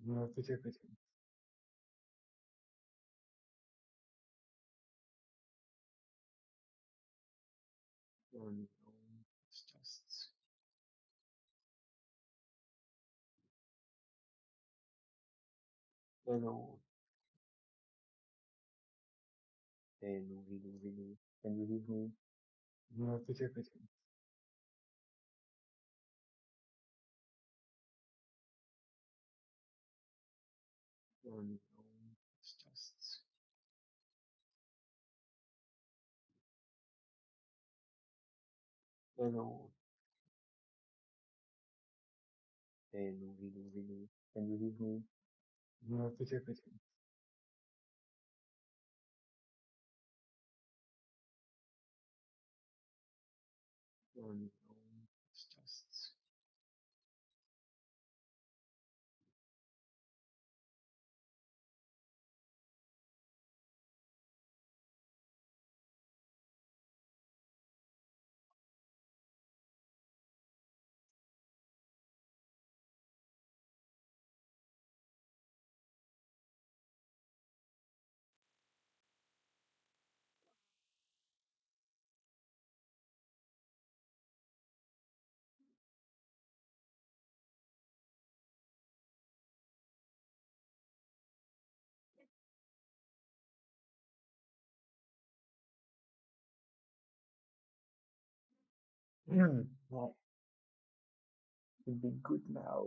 Здравствуйте, Катя. Um, it's just, hello, hello, hello, hello. Can you hear me? Здравствуйте, Катя. Um, it's just, hello, hello, hello, hello. Can you hear me? Здравствуйте, Катя. Um, it's just, well, it'll be good now.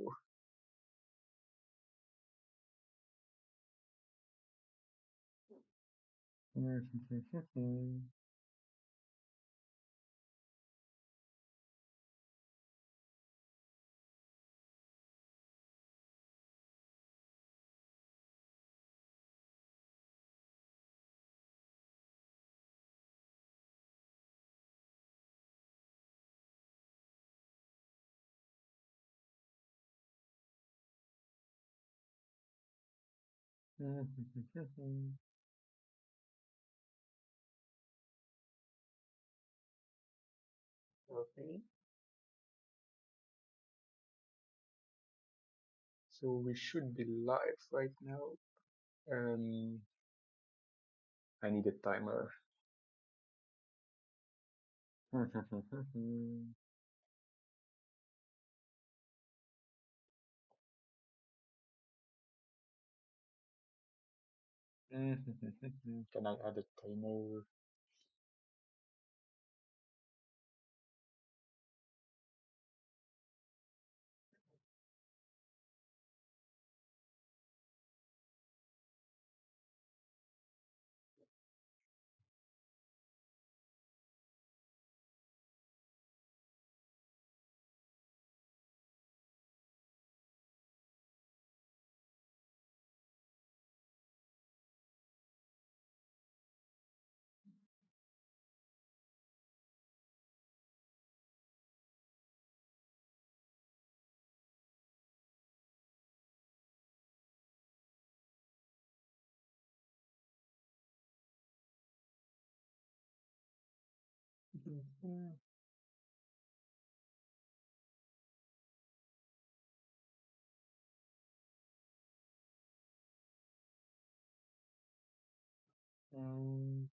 Okay, so we should be live right now. Um, I need a timer. Can I add a timer? Mm,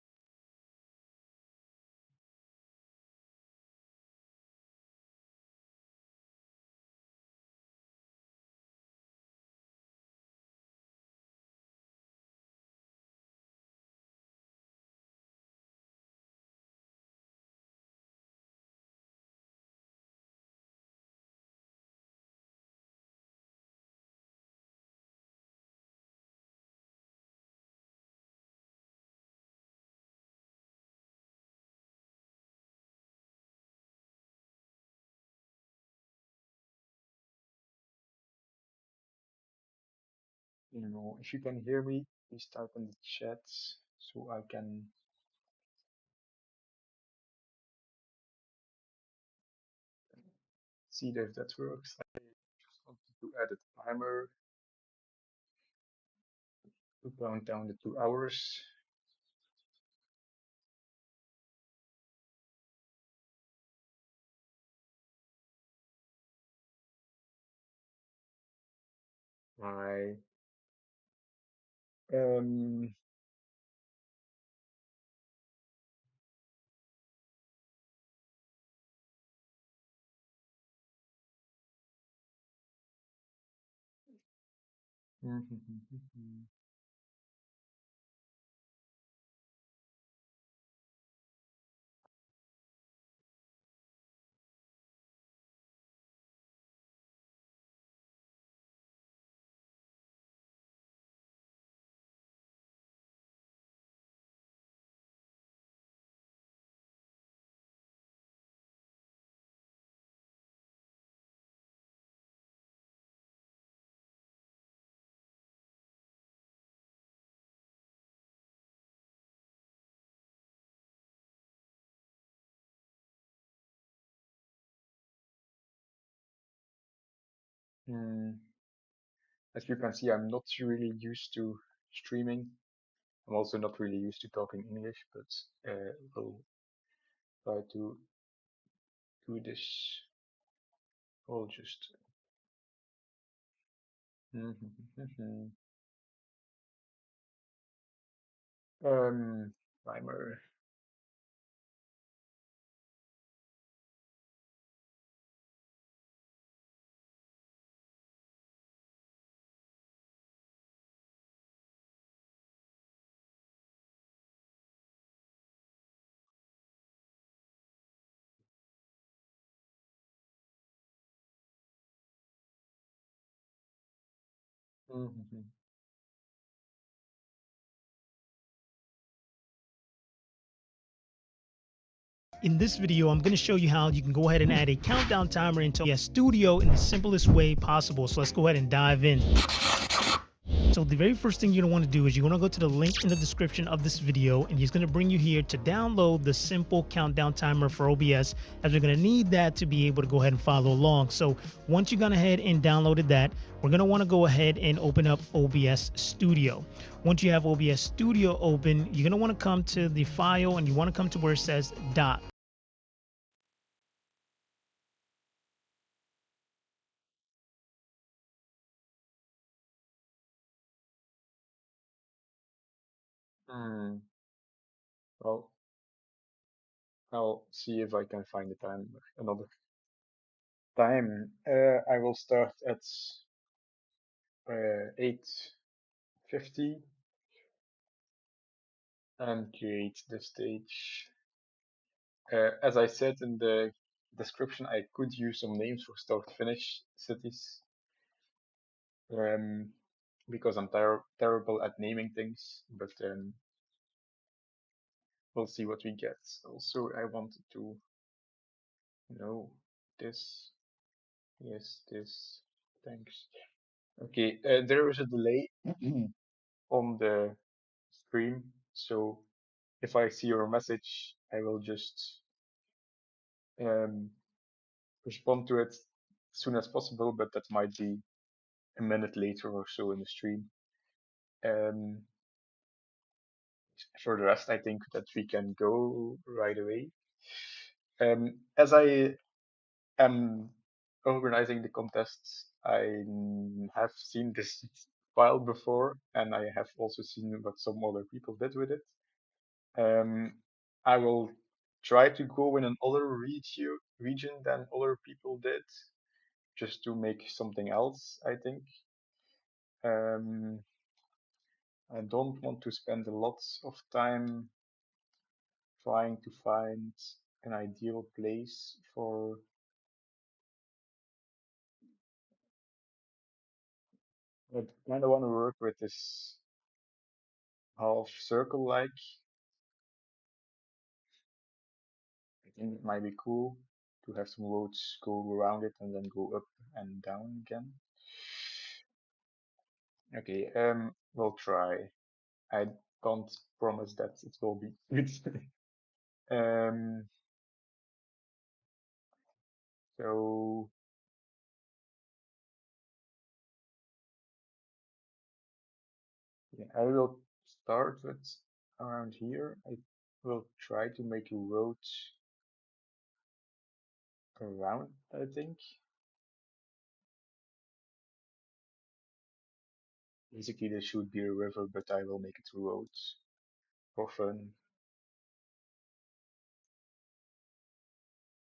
if you can hear me, please type in the chat so I can see if that works. I just wanted to add a timer to count down the 2 hours. I um. Hmm. As you can see, I'm not really used to streaming. I'm also not really used to talking English, but we'll try to do this. We'll just. Timer. In this video, I'm going to show you how you can go ahead and add a countdown timer into OBS Studio in the simplest way possible. So let's go ahead and dive in. So the very first thing you're going to want to do is you're going to go to the link in the description of this video, and it's going to bring you here to download the simple countdown timer for OBS, as we're going to need that to be able to go ahead and follow along. So once you've gone ahead and downloaded that, we're going to want to go ahead and open up OBS Studio. Once you have OBS Studio open, you're going to want to come to the file, and you want to come to where it says Doc. Hmm. Well, I'll see if I can find the time another time. I will start at 8:50 and create the stage. As I said in the description, I could use some names for start finish cities, um, because I'm terrible at naming things, but we'll see what we get. Also, I wanted to know this. Yes, this. Thanks. Okay, there is a delay on the stream, so if I see your message, I will just um, respond to it as soon as possible, but that might be a minute later or so in the stream. Um, for the rest, I think that we can go right away. As I am organizing the contests, I have seen this file before, and I have also seen what some other people did with it. I will try to go in another region than other people did, just to make something else, I think. Um, I don't want to spend a lot of time trying to find an ideal place for. I kind of want to work with this half circle like. I think it might be cool to have some roads go around it and then go up and down again. Okay, we'll try. I don't promise that it will be good. um, so yeah, I will start with around here. I will try to make a road around, I think. Basically, this should be a river, but I will make it roads for fun.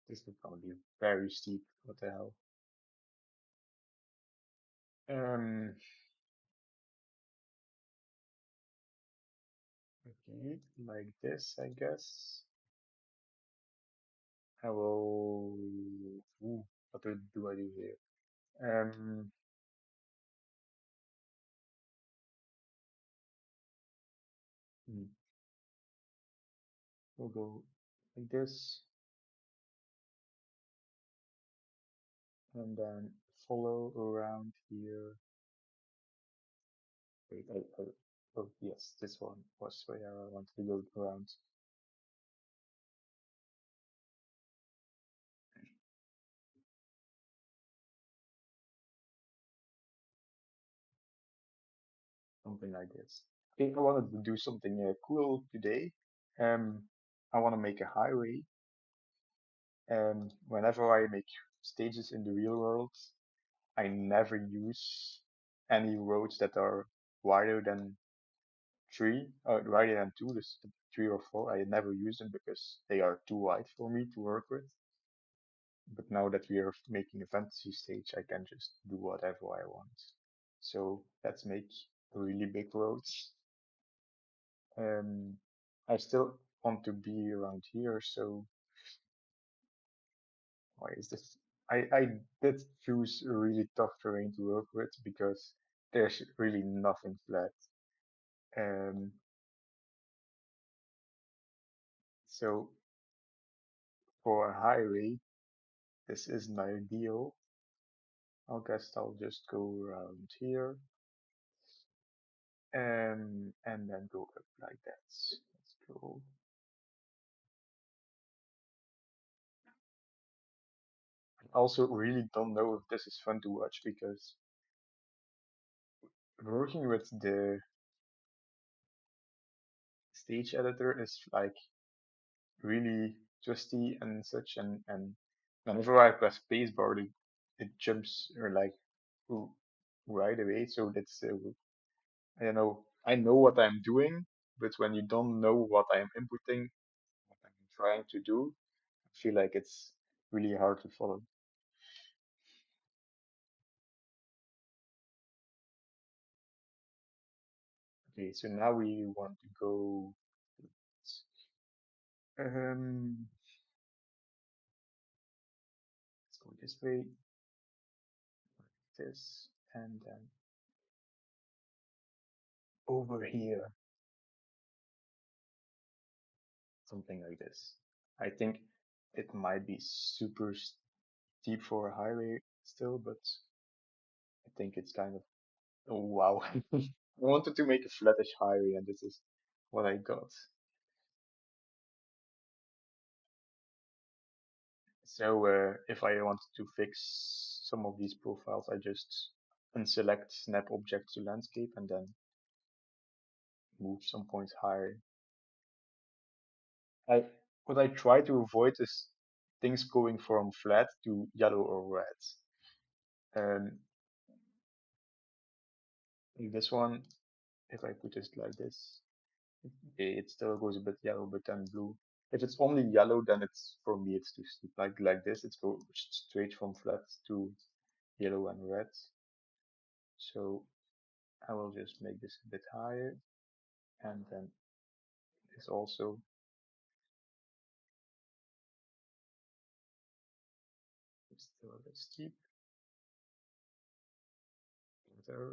This is gonna be very steep. What the hell? Um, okay, like this, I guess. I will. Ooh, what do I do here? Um, hmm, we'll go like this, and then follow around here. Wait, oh yes, this one was where I wanted to go around. Something like this. Okay, I wanted to do something cool today. Um, I want to make a highway, and whenever I make stages in the real world, I never use any roads that are wider than wider than two, this 3 or 4. I never use them because they are too wide for me to work with. But now that we are making a fantasy stage, I can just do whatever I want. So let's make really big roads. Um, I still want to be around here, so why is this? I did choose a really tough terrain to work with because there's really nothing flat. Um, so for a highway, this isn't ideal. I guess I'll just go around here and then go up like that. Let's go. I also really don't know if this is fun to watch because working with the stage editor is like really twisty and such, and whenever I press spacebar, it jumps or like r- right away. So that's I don't know. I know what I'm doing, but when you don't know what I'm inputting, what I'm trying to do, I feel like it's really hard to follow. Okay, so now we want to go. Um, let's go this way, like this, and then over here, something like this. I think it might be super steep for a highway still, but I think it's kind of. Oh wow! I wanted to make a flattish highway, and this is what I got. So if I wanted to fix some of these profiles, I just unselect snap object to landscape and then move some points higher. I what I try to avoid is things going from flat to yellow or red. Um, like this one, if I put it like this, it still goes a bit yellow, but then blue. If it's only yellow, then it's for me it's too steep. Like this, it's go straight from flat to yellow and red. So I will just make this a bit higher, and then this also is still a bit steep. There,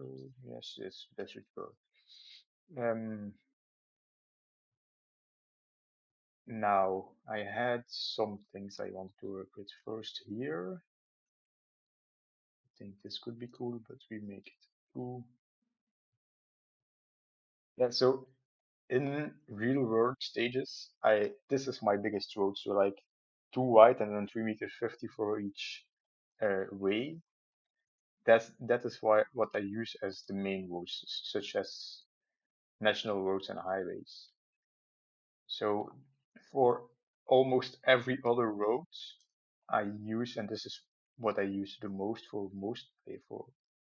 yes, yes, that should go. Um, Now I had some things I want to work with first here. I think this could be cool, but we make it too. Yeah, so in real world stages, I this is my biggest road, so like 2 wide and then 3 meters 50 for each way. That is why what I use as the main roads, such as national roads and highways. So for almost every other road I use, and this is what I use the most for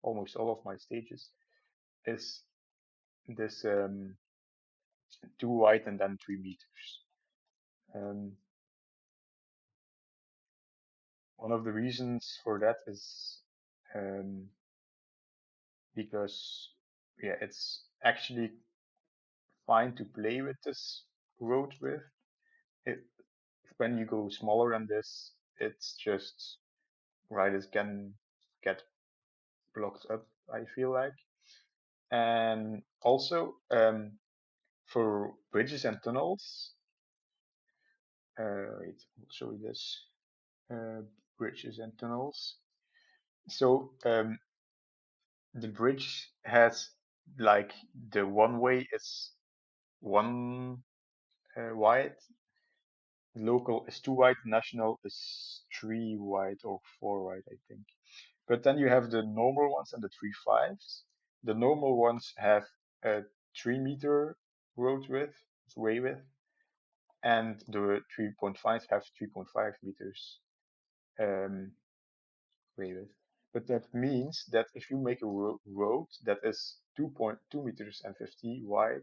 almost all of my stages, is this 2 wide and then 3 meters. Um, One of the reasons for that is um, because yeah, it's actually fine to play with this road with. It, when you go smaller than this, it's just riders can get blocked up, I feel like. And also for bridges and tunnels, wait, I'll show you this. Uh, Bridges and tunnels. So the bridge has like the one way is 1 wide, local is 2 wide, national is 3 wide or 4 wide, I think. But then you have the normal ones and the 3.5s. The normal ones have a 3 meter road width, way width, and the 3.5s have 3.5 meters um, way width. But that means that if you make a road that is 2.2 meters and 50 wide,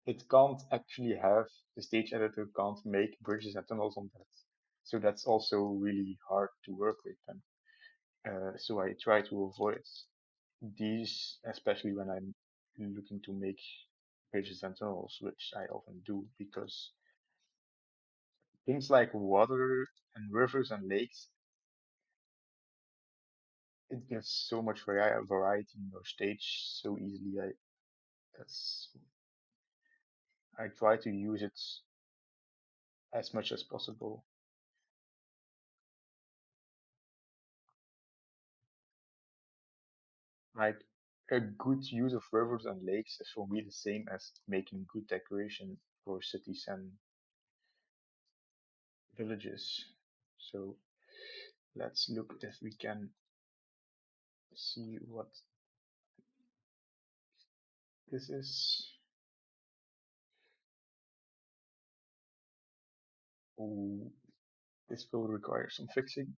it can't actually have the stage editor can't make bridges and tunnels on that. So that's also really hard to work with them. So I try to avoid these, especially when I'm looking to make bridges and tunnels, which I often do because things like water and rivers and lakes, it gives so much variety in your stage so easily. That's, I try to use it as much as possible. Like a good use of rivers and lakes is for me the same as making good decoration for cities and villages. So let's look if we can see what this is. Oh, this will require some fixing.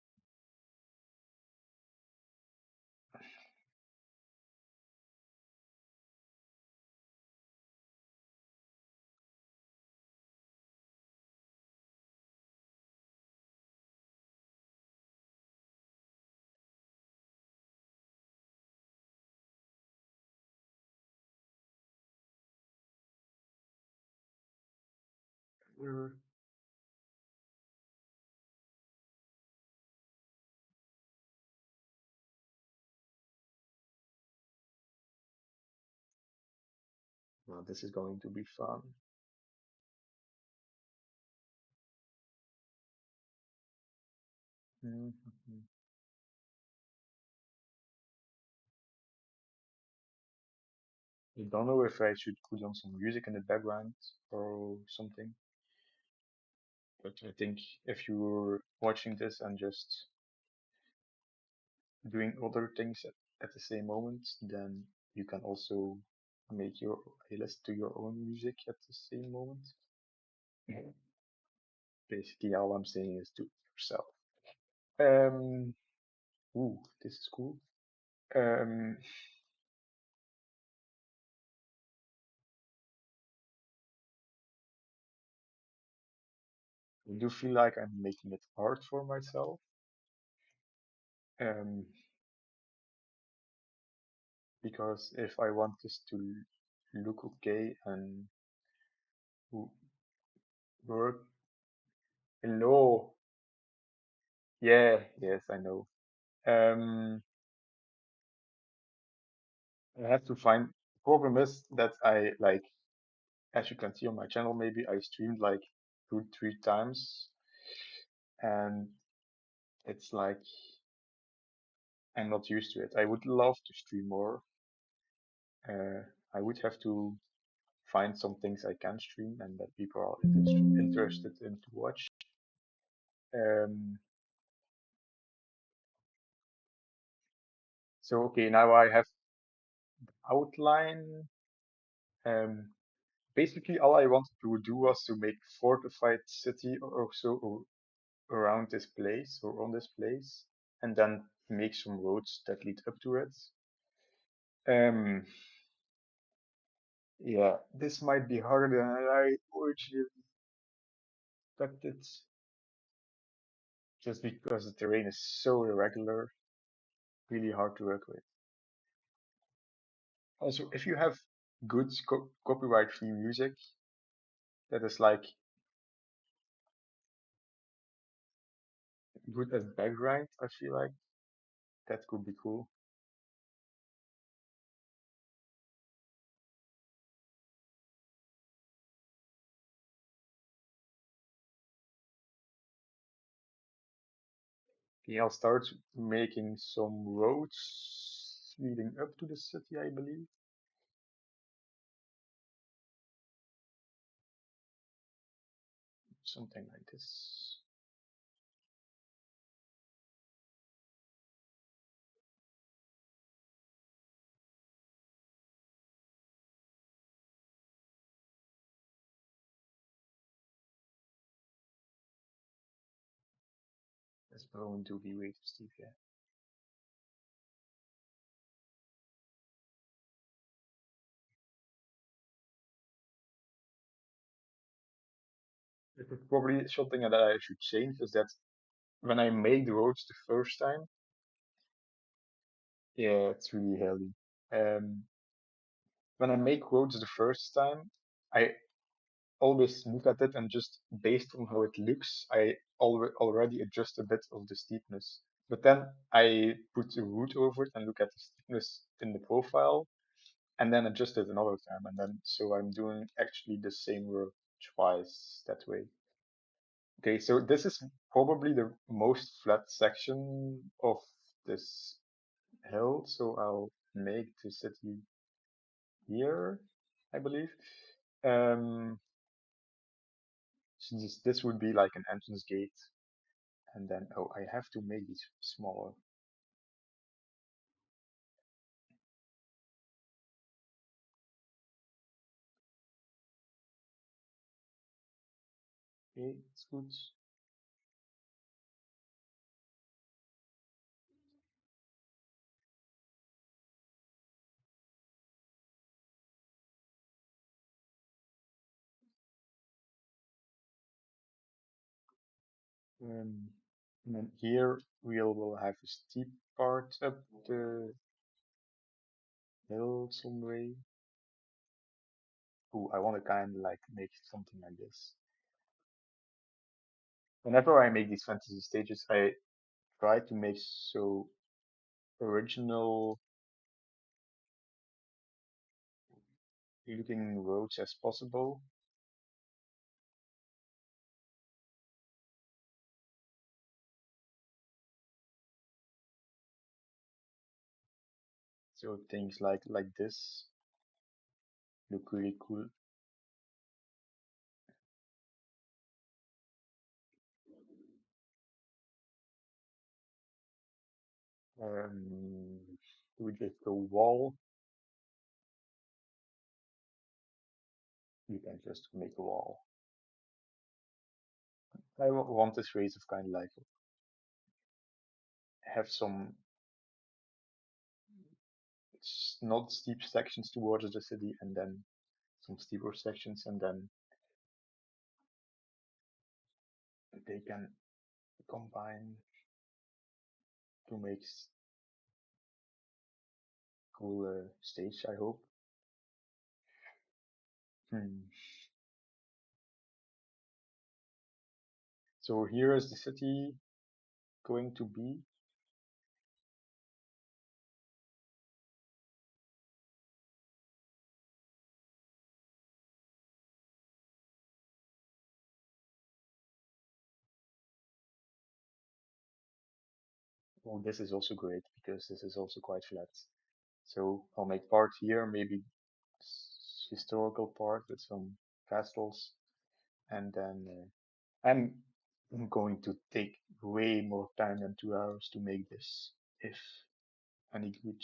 Uh, Well, this is going to be fun. Mhm. I don't know if I should put on some music in the background or something, but I think if you're watching this and just doing other things at the same moment, then you can also make your listen to your own music at the same moment. Mhm. Basically, all I'm saying is do it yourself. Um, ooh, this is cool. Um, I do feel like I'm making it hard for myself. Um, because if I want this to look okay and work, hello, yeah, yes, I know. Um, I have to find. Problem is that I like, as you can see on my channel, maybe I streamed like 2, 3 times, and it's like I'm not used to it. I would love to stream more. Uh, I would have to find some things I can stream and that people are interested in to watch. Um, so okay, now I have outline. Um, Basically, all I wanted to do was to make fortified city or so around this place or on this place, and then make some roads that lead up to it. Um, yeah, this might be harder than I originally expected, just because the terrain is so irregular, really hard to work with. Also, if you have good copyright-free music that is like good as background, I feel like that could be cool. Okay, I'll start making some roads leading up to the city, I believe. Something like this. That's going to be way too steep, yeah. This is probably something that I should change is that when I make the roads the first time, yeah, it's really hilly. Um, when I make roads the first time, I always look at it and just based on how it looks, I already adjust a bit of the steepness. But then I put a root over it and look at the steepness in the profile and then adjust it another time. And then so I'm doing actually the same road twice that way. Okay, so this is probably the most flat section of this hill. So I'll make the city here, I believe. Um, so this would be like an entrance gate. And then, oh, I have to make these smaller. Okay, it's good. Um, and then here will have a steep part up the hill some way. Ooh, I want to kind of like make something like this. Whenever I make these fantasy stages, I try to make so original looking roads as possible. So things like this look really cool. Um, we just go wall. You can just make a wall. I want this race of kind of like have some not steep sections towards the city and then some steeper sections and then they can combine to make cool stage, I hope. Hmm. So here is the city going to be. Oh, this is also great because this is also quite flat. So I'll make part here, maybe historical part with some castles, and then I'm going to take way more time than 2 hours to make this, if any good.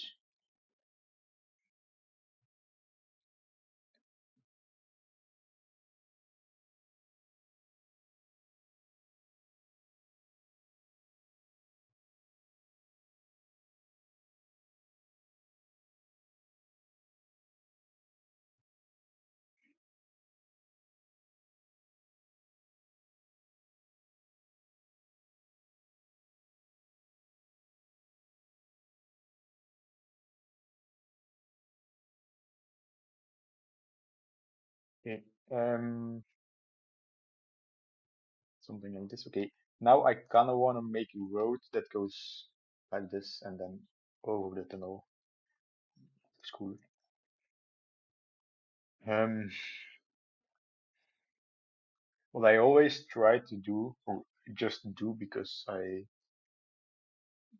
Okay. Something like this. Okay. Now I kind of want to make a road that goes like this and then over the tunnel. It's cool. Um, what I always try to do, or just do because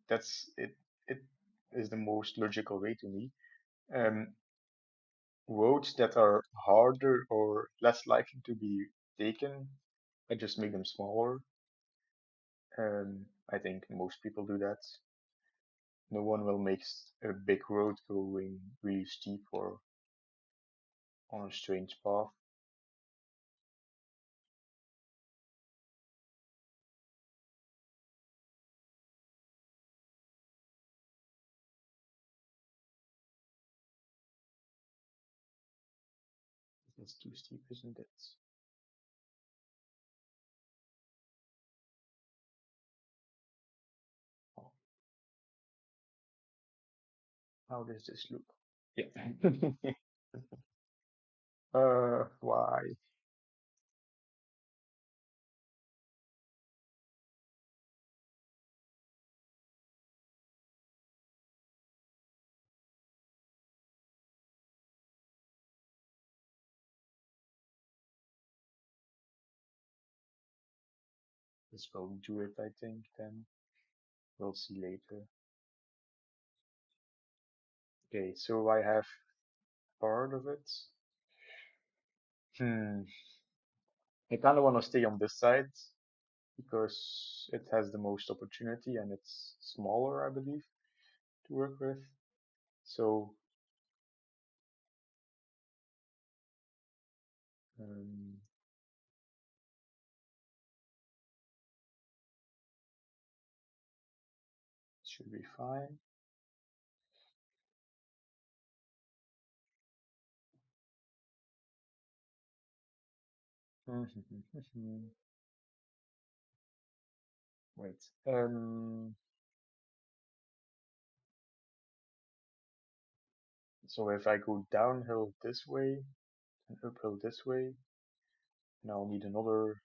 that's it. It is the most logical way to me. Um, Roads that are harder or less likely to be taken, I just make them smaller. I think most people do that. No one will make a big road going really steep or on a strange path. It's too steep, isn't it? Oh, how does this look? Yeah. Why? This will do it, I think, then. We'll see later. Okay, so I have part of it. Hmm. I kind of want to stay on this side because it has the most opportunity and it's smaller, I believe, to work with. So um, it should be fine. Wait. So if I go downhill this way and uphill this way, and I'll need another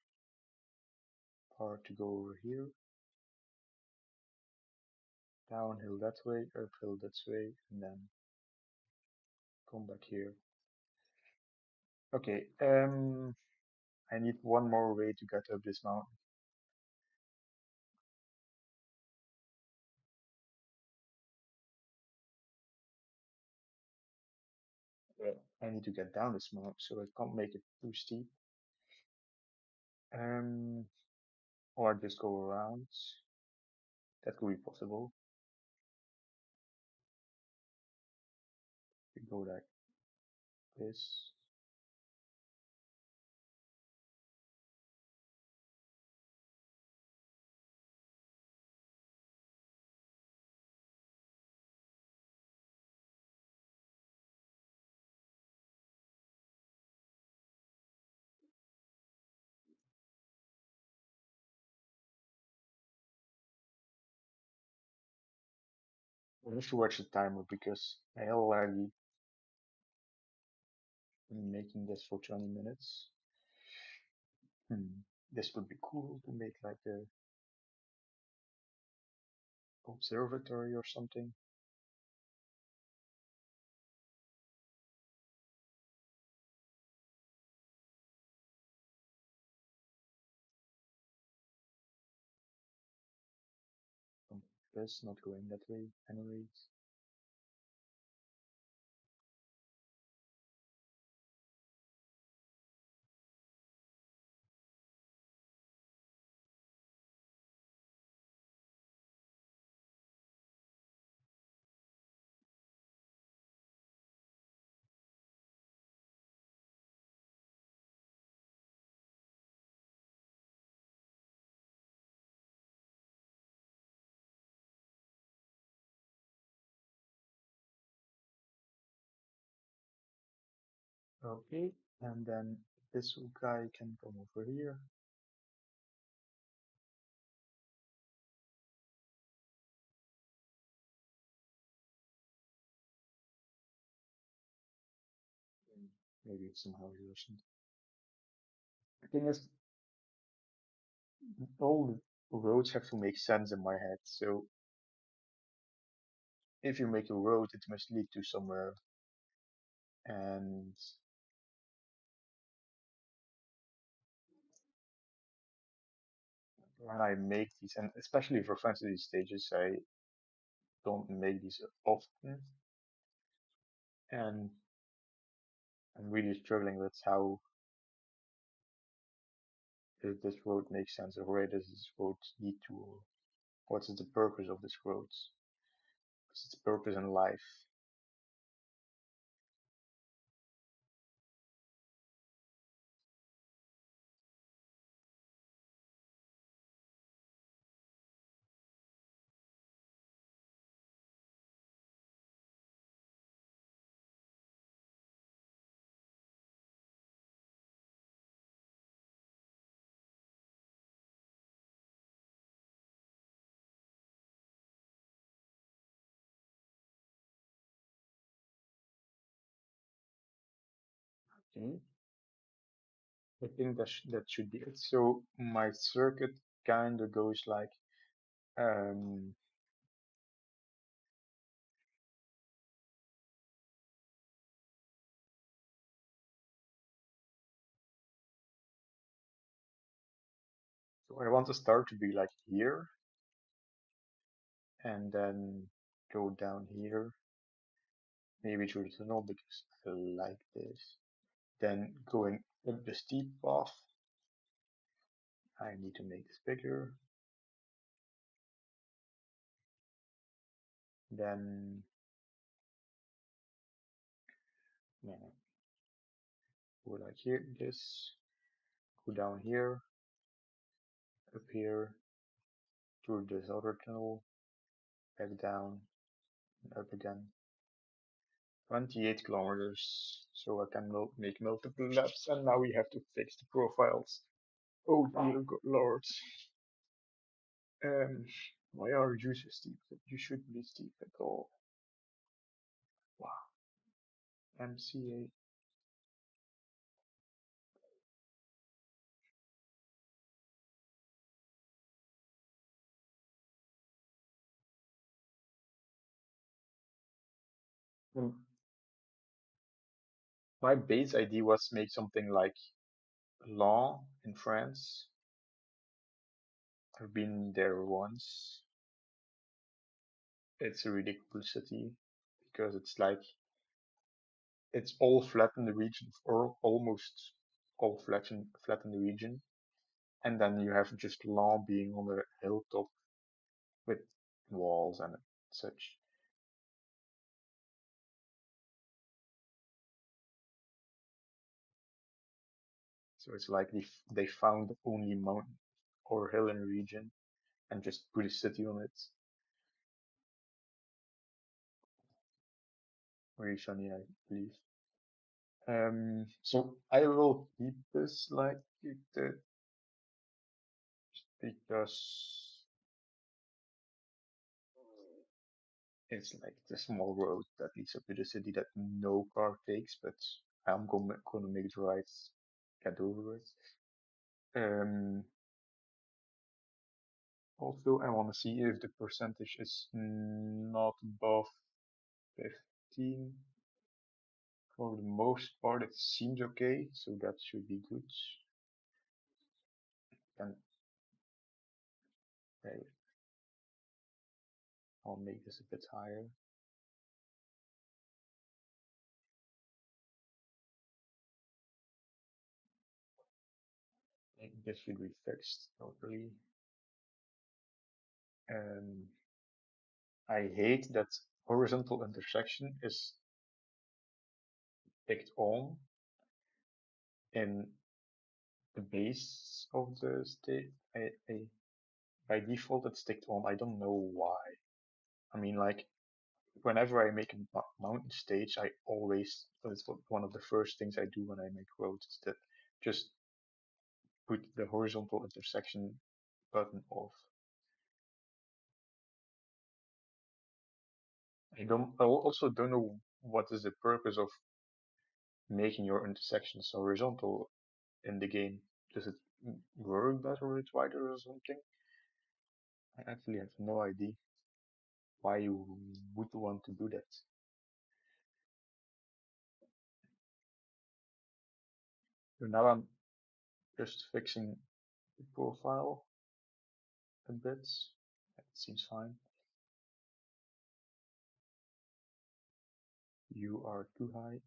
part to go over here. Downhill that way, uphill this way, and then come back here. Okay, I need one more way to get up this mountain. I need to get down this mountain, so I can't make it too steep. Um, or just go around. That could be possible. We go like this. I have to watch the timer because I already been making this for 20 minutes. This would be cool to make like a observatory or something. Um, this not going that way anyways. Okay, and then this guy can come over here. Maybe it's somehow worsened. The thing is, all the roads have to make sense in my head. So if you make a road, it must lead to somewhere. And when I make these, and especially for fantasy stages, I don't make these often, and I'm really struggling with how does this road make sense, or where does this road lead to, or what is the purpose of this road? What's its purpose in life? Okay, I think that should be it. So my circuit kind of goes like, um, so I want the start to be like here, and then go down here, maybe through the tunnel because I like this. Then going up the steep path, I need to make this bigger. Then, yeah, go like here, this, go down here, up here, through this other tunnel, back down, and up again. 28 kilometers, so I can make multiple laps, and now we have to fix the profiles. Oh dear lord. Um, why are you so steep? You shouldn't be steep at all. Wow. MCA. Hmm. My base idea was make something like Laon in France. I've been there once. It's a really cool city because it's like it's all flat in the region, or almost all flat in the region, and then you have just Laon being on the hilltop with walls and such. So it's like they found the only mountain or hill in the region and just put a city on it. Very sunny, I believe. So I will keep this like it because it's like the small road that leads up to the city that no car takes, but I'm gonna make the right get over it. Um, Also, I want to see if the percentage is not above 15. For the most part, it seems okay, so that should be good. Then okay, I'll make this a bit higher. I think this should be fixed properly. Um, I hate that horizontal intersection is picked on in the base of the state. By default, it's ticked on. I don't know why. I mean, like, whenever I make a mountain stage, I always, that's one of the first things I do when I make roads, is that just put the horizontal intersection button off. I also don't know what is the purpose of making your intersections horizontal in the game. Does it work better with wider or something? I actually have no idea why you would want to do that. So now I'm just fixing the profile a bit. That seems fine. You are too high.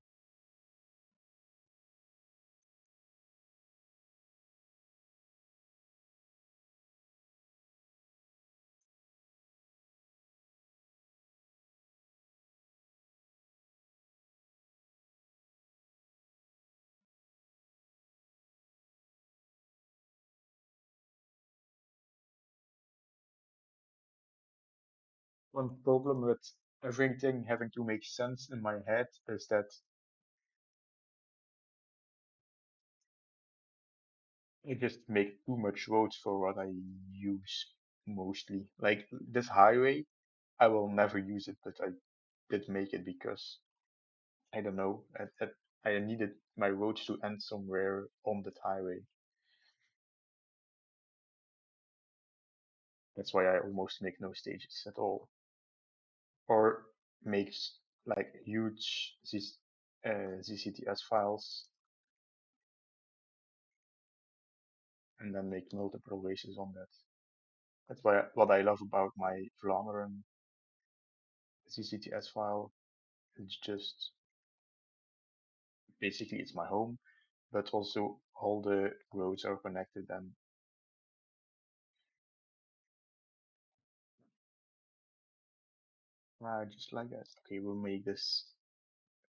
One problem with everything having to make sense in my head is that I just make too much roads for what I use mostly. Like this highway, I will never use it, but I did make it because I don't know, I needed my roads to end somewhere on that highway. That's why I almost make no stages at all, or makes like huge ZCTS files and then make multiple races on that. That's why what I love about my Vlaanderen ZCTS file. It's just basically it's my home, but also all the roads are connected and just like that. Okay, we'll make this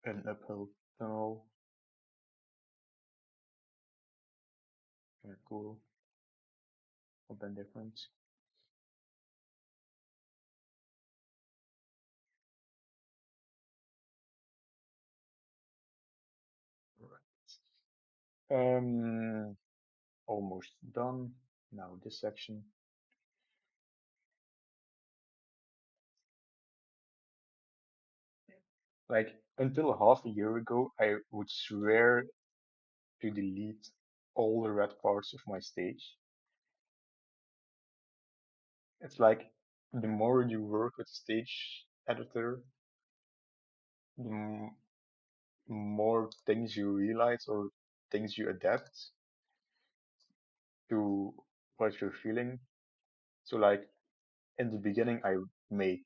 an uphill tunnel. Yeah, cool. Something different. Right. Almost done. Now this section. Like until half a year ago, I would swear to delete all the red parts of my stage. It's like the more you work with stage editor, the more things you realize or things you adapt to what you're feeling. So like in the beginning, I made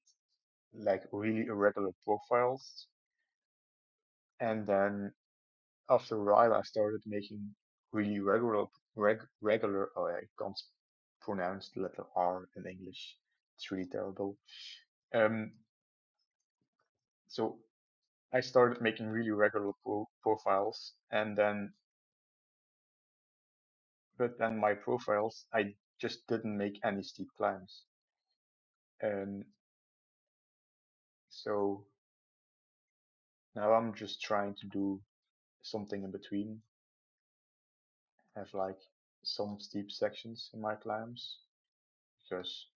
like really irregular profiles, and then after a while, I started making really regular. Oh, I can't pronounce the letter R in English. It's really terrible. Um, so I started making really regular profiles, and then but then my profiles, I just didn't make any steep climbs. Um, so now I'm just trying to do something in between, have like some steep sections in my climbs because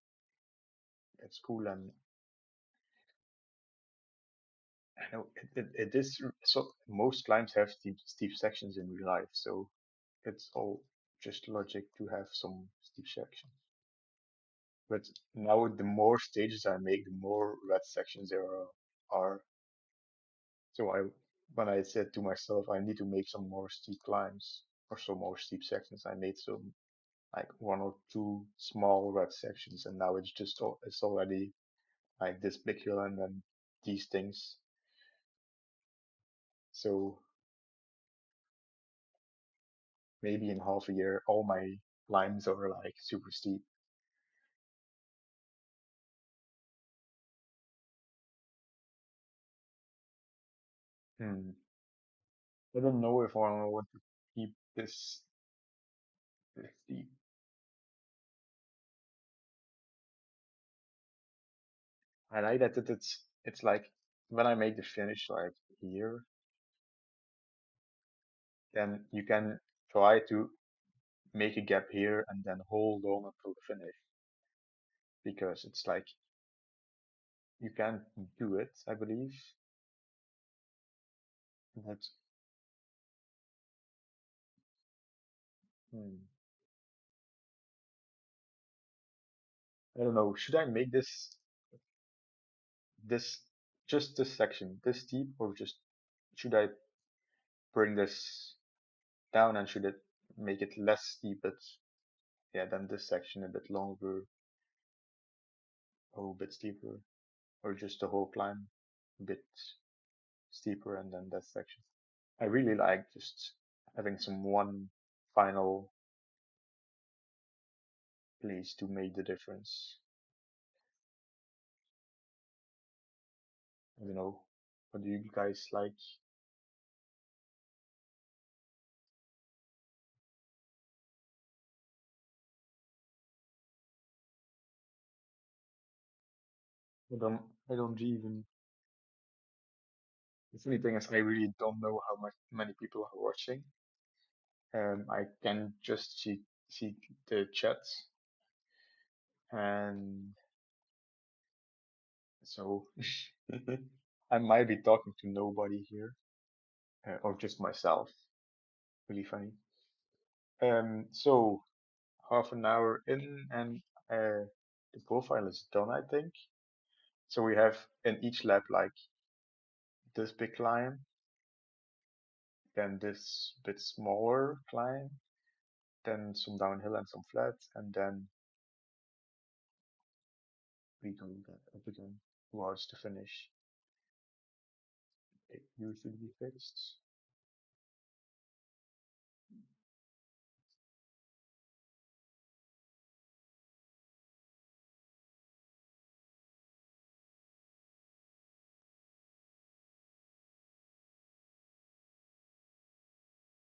it's cool and I know it is so most climbs have steep sections in real life, so it's all just logic to have some steep sections. But now the more stages I make, the more red sections there are. So when I said to myself, I need to make some more steep climbs or some more steep sections, I made some like one or two small red sections, and now it's just it's already like this big hill and then these things. So maybe in half a year, all my climbs are like super steep. Hmm. I don't know if I want to keep this steep. I like that it's like when I make the finish like here, then you can try to make a gap here and then hold on until the finish because it's like you can do it, I believe. That Hmm. I don't know. Should I make this just this section this steep, or just should I bring this down and should it make it less steep, but yeah, then this section a bit longer, or a bit steeper, or just the whole climb a bit steeper and then that section. I really like just having some one final place to make the difference. I don't know. What do you guys like? I don't even. The funny thing is, I really don't know how much many people are watching. I can just see the chat, and so I might be talking to nobody here, or just myself. Really funny. So half an hour in, and the profile is done, I think. So we have in each lab like this big climb, then this bit smaller climb, then some downhill and some flat, and then we go that up again towards the finish. It usually be fixed.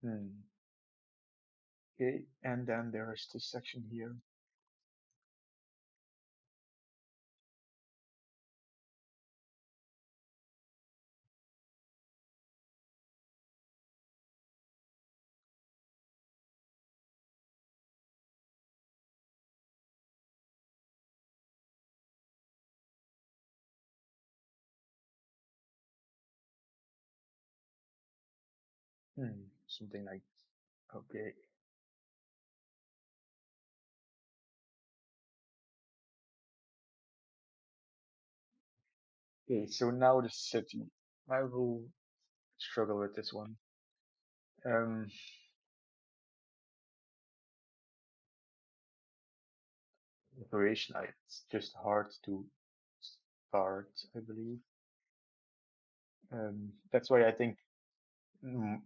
Hmm. Okay, and then there is this section here. Something like okay. Okay, so now the city. I will struggle with this one. Um, Operation. It's just hard to start, I believe. That's why I think you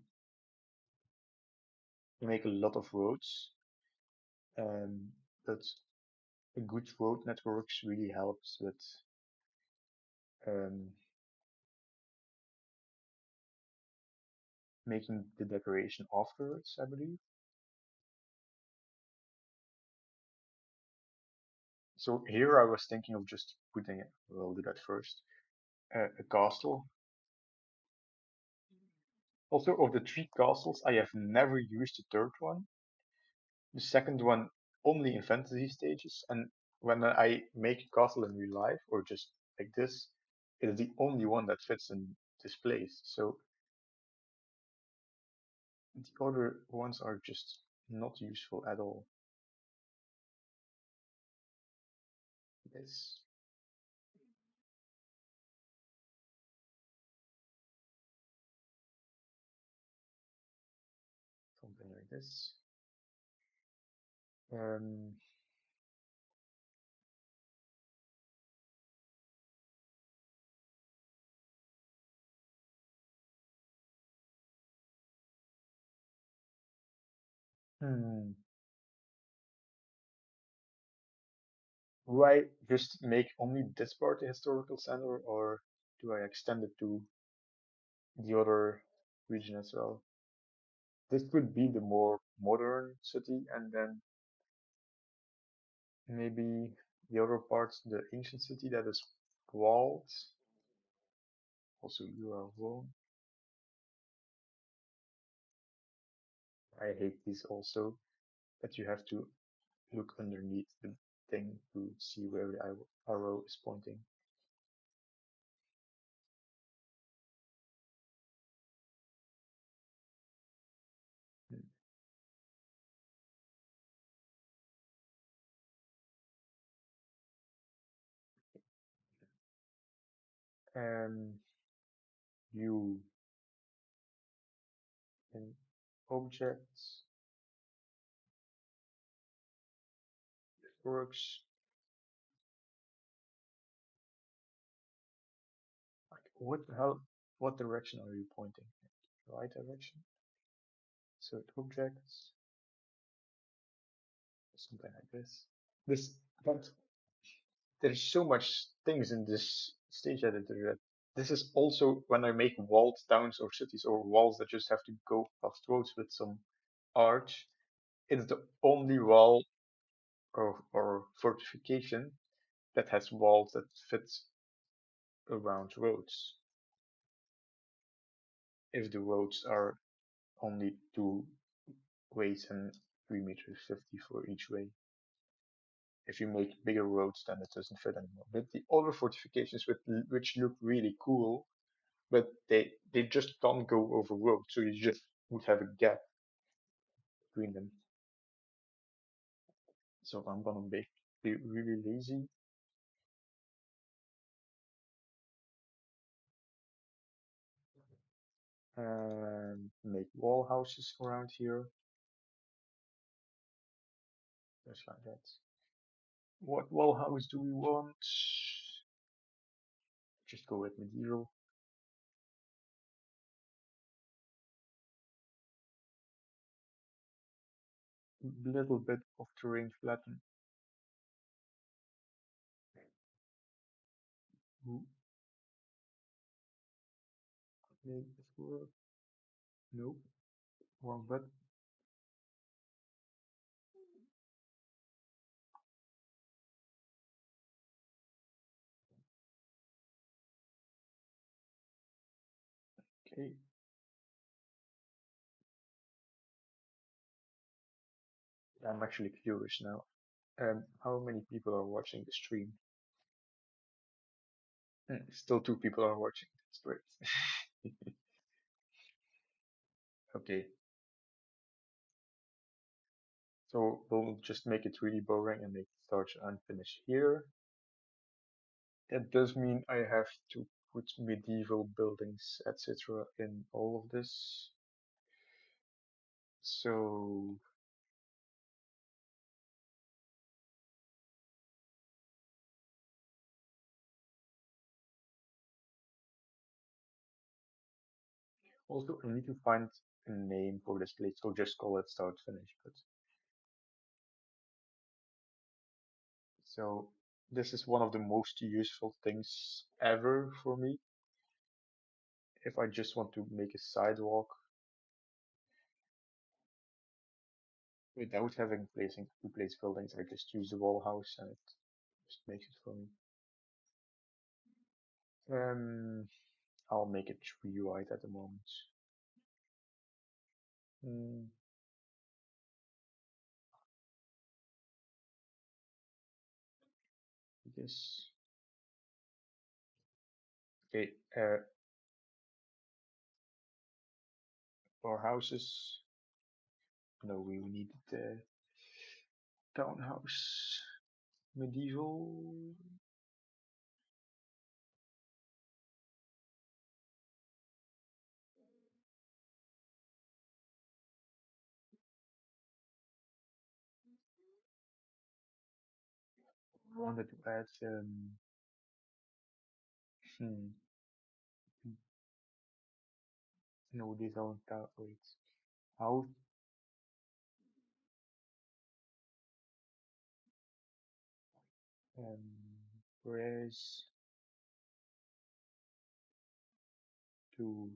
make a lot of roads, um, but a good road networks really helps with um, making the decoration afterwards, I believe. So here I was thinking of just putting it, we'll do that first, a castle. Also, of the three castles, I have never used the third one. The second one only in fantasy stages, and when I make a castle in real life, or just like this, it is the only one that fits in this place. So the other ones are just not useful at all. This, something like this. Um, hmm. Do I just make only this part the historical center, or do I extend it to the other region as well? This could be the more modern city, and then maybe the other parts, the ancient city that is walled. Also, you are wrong. I hate this also, that you have to look underneath the thing to see where the arrow is pointing. Hmm. Um, view in objects works. Like, what the hell? What direction are you pointing? Right direction? So objects, something like this. This, but there's so much things in this stage editor that this is also when I make walled towns or cities or walls that just have to go past roads with some arch. It's the only wall or fortification that has walls that fits around roads. If the roads are only two ways and 3 meters 50 for each way. If you make bigger roads, then it doesn't fit anymore. But the other fortifications which look really cool, but they just don't go over roads, so you just would have a gap between them. So I'm gonna be really lazy and make wall houses around here, just like that. What wall house do we want? Just go with medieval. Little bit of terrain flatten. Ooh, make this work. Nope, wrong button. Okay, I'm actually curious now. How many people are watching the stream? Still two people are watching. That's great. Okay, so we'll just make it really boring and make start and finish here. That does mean I have to put medieval buildings, etc. in all of this. So also I need to find a name for this place, so just call it start finish. But so this is one of the most useful things ever for me. If I just want to make a sidewalk without having placing to place buildings, I just use the wall house and it just makes it for me. Um, I'll make it tree white at the moment. Mm, yes. Okay. For houses, no, we need the townhouse. Medieval. I wanted to add. Hmm. No, these aren't town. Wait. House. Whereas to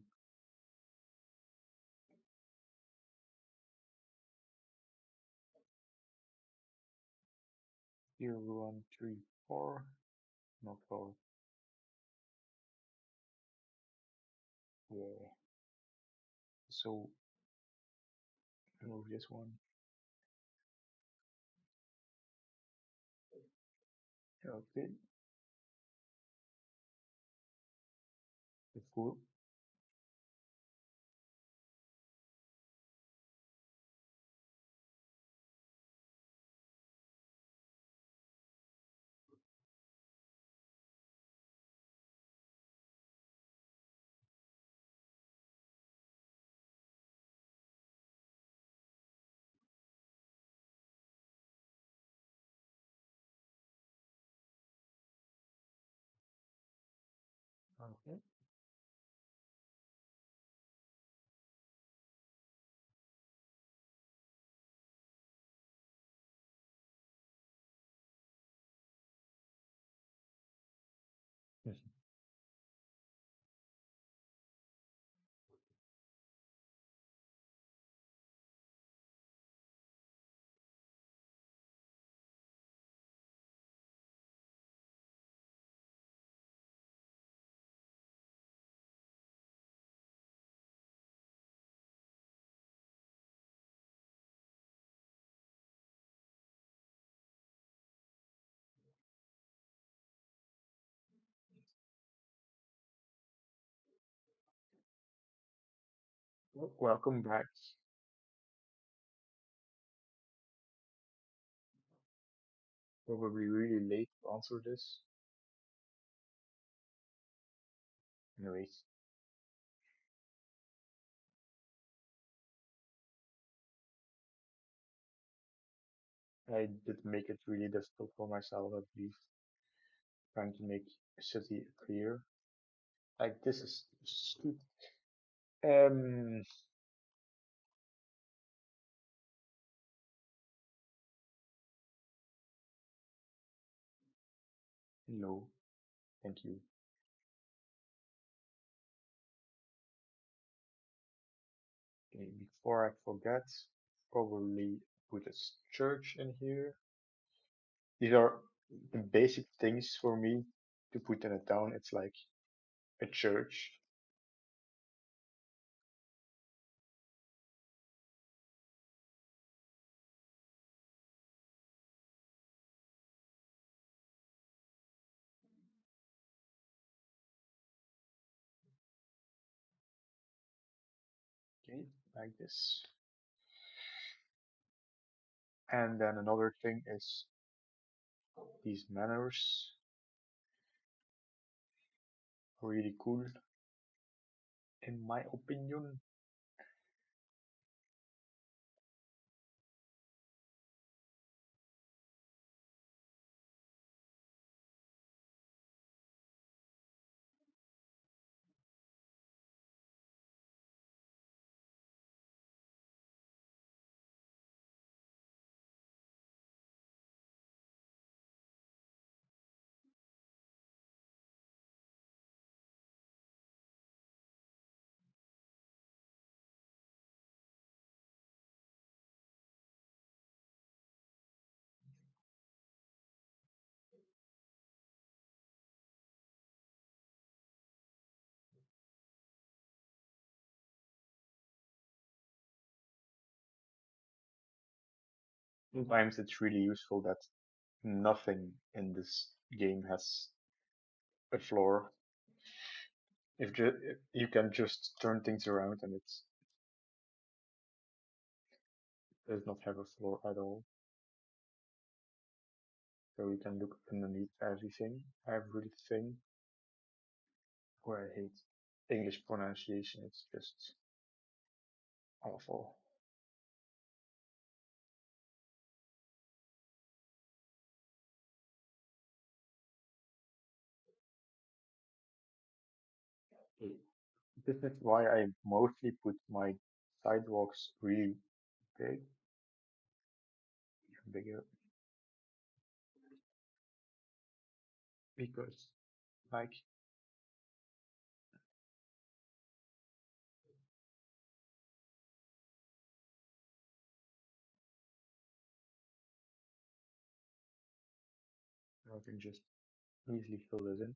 0134, not 4. Yeah. So remove this one. Okay. That's cool. Okay. Welcome back. Probably really late to answer this. Anyways, I did make it really difficult for myself, I believe, trying to make a city clear. Like this is stupid. Um, no, thank you. Okay, before I forget, probably put a church in here. These are the basic things for me to put in a town. It's like a church. Okay, like this. And then another thing is these manors are really cool, in my opinion. Sometimes it's really useful that nothing in this game has a floor. If you can just turn things around and it does not have a floor at all. So you can look underneath everything. Where I hate English pronunciation, it's just awful. Okay. This is why I mostly put my sidewalks really big, bigger, because like I can just easily fill this in,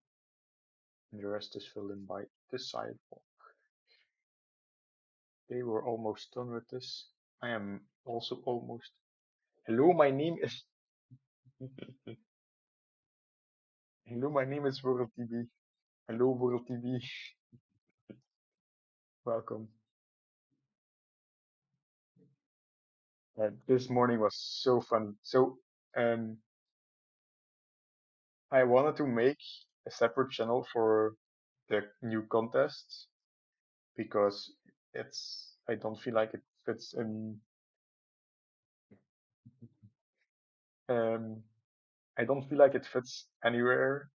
and the rest is filled in by the sidewalk. They were almost done with this. I am also almost. Hello, my name is. Hello, my name is World TV. Hello, World TV. Welcome. This morning was so fun. So, um, I wanted to make a separate channel for the new contests because I don't feel like it fits in. Um, I don't feel like it fits anywhere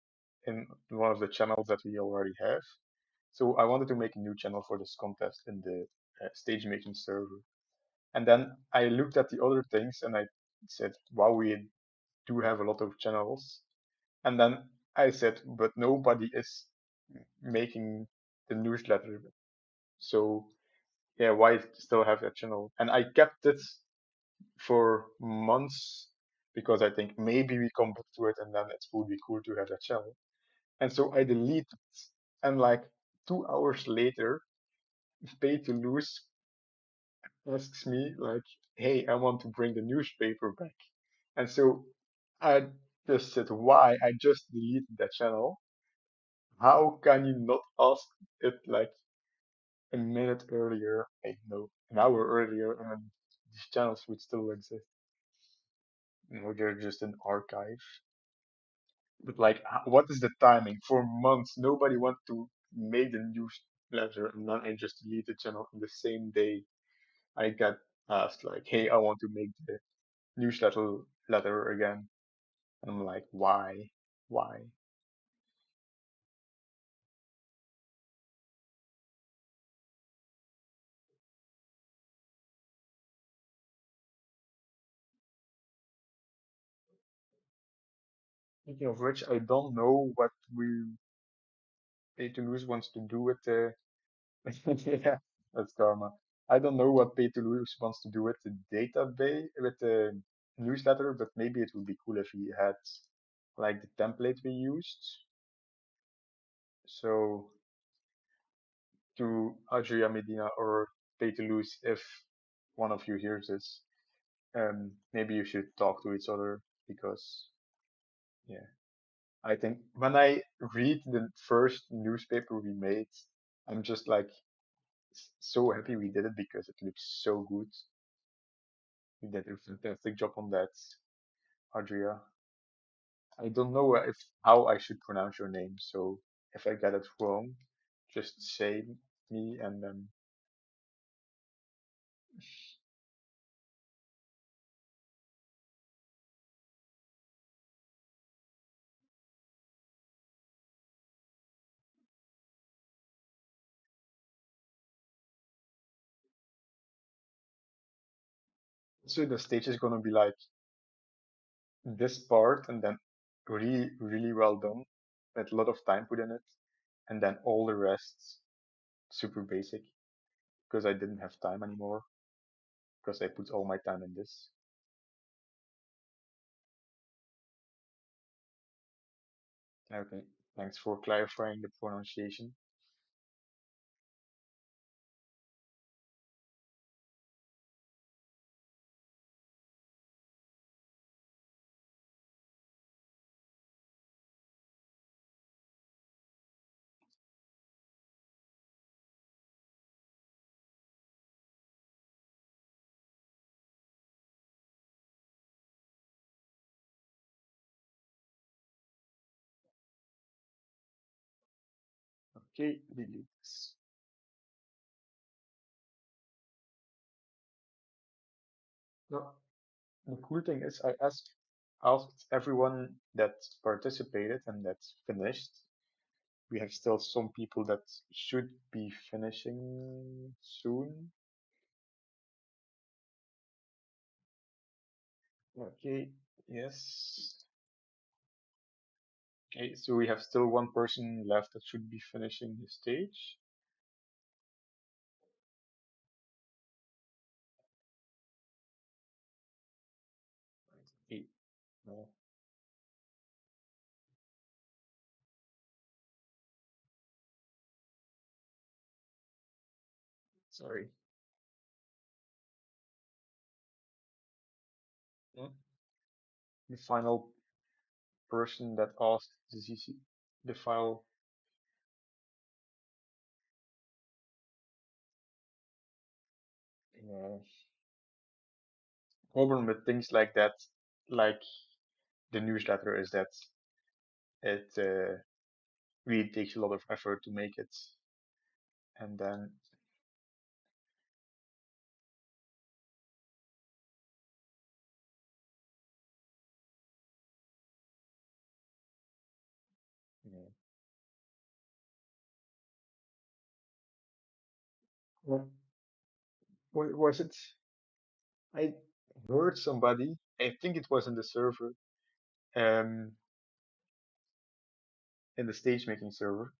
in one of the channels that we already have. So I wanted to make a new channel for this contest in the stage making server. And then I looked at the other things and I said, wow, we do have a lot of channels. And then I said, but nobody is making the newsletter. So yeah, why still have that channel? And I kept it for months because I think maybe we come back to it and then it would be cool to have that channel. And so I deleted it. And like 2 hours later, Pay to Lose asks me like, "Hey, I want to bring the newspaper back." And so I just said, "Why? I just deleted that channel. How can you not ask it like a minute earlier? I know an hour earlier, and these channels would still exist. They're just an archive." But like, what is the timing? For months, nobody wanted to make the newsletter, and then I just deleted the channel on the same day. I got asked like, "Hey, I want to make the newsletter letter again." And I'm like, why? Why? Speaking of which, I don't know what we Pay to Lose wants to do with the yeah, that's karma. I don't know what Pay to Lose wants to do with the database with the newsletter, but maybe it would be cool if he had like the template we used. So to Adria Medina or Pay to Lose, if one of you hears this, maybe you should talk to each other because yeah, I think when I read the first newspaper we made, I'm just like so happy we did it because it looks so good. We did a fantastic job on that, Adria. I don't know if how I should pronounce your name, so if I get it wrong, just say me and then. So the stage is gonna be like this part and then really, really well done, with a lot of time put in it, and then all the rest super basic because I didn't have time anymore because I put all my time in this. Okay, thanks for clarifying the pronunciation. Okay, delete this. No, the cool thing is I asked everyone that participated and that's finished. We have still some people that should be finishing soon. Okay, yes. Okay, so we have still one person left that should be finishing his stage. Eight. No, sorry. Hmm? The final person that asked the ZC, the final uh, problem with things like that, like the newsletter, is that it really takes a lot of effort to make it, and then Well, was it? I heard somebody. I think it was in the server, um, in the stage making server.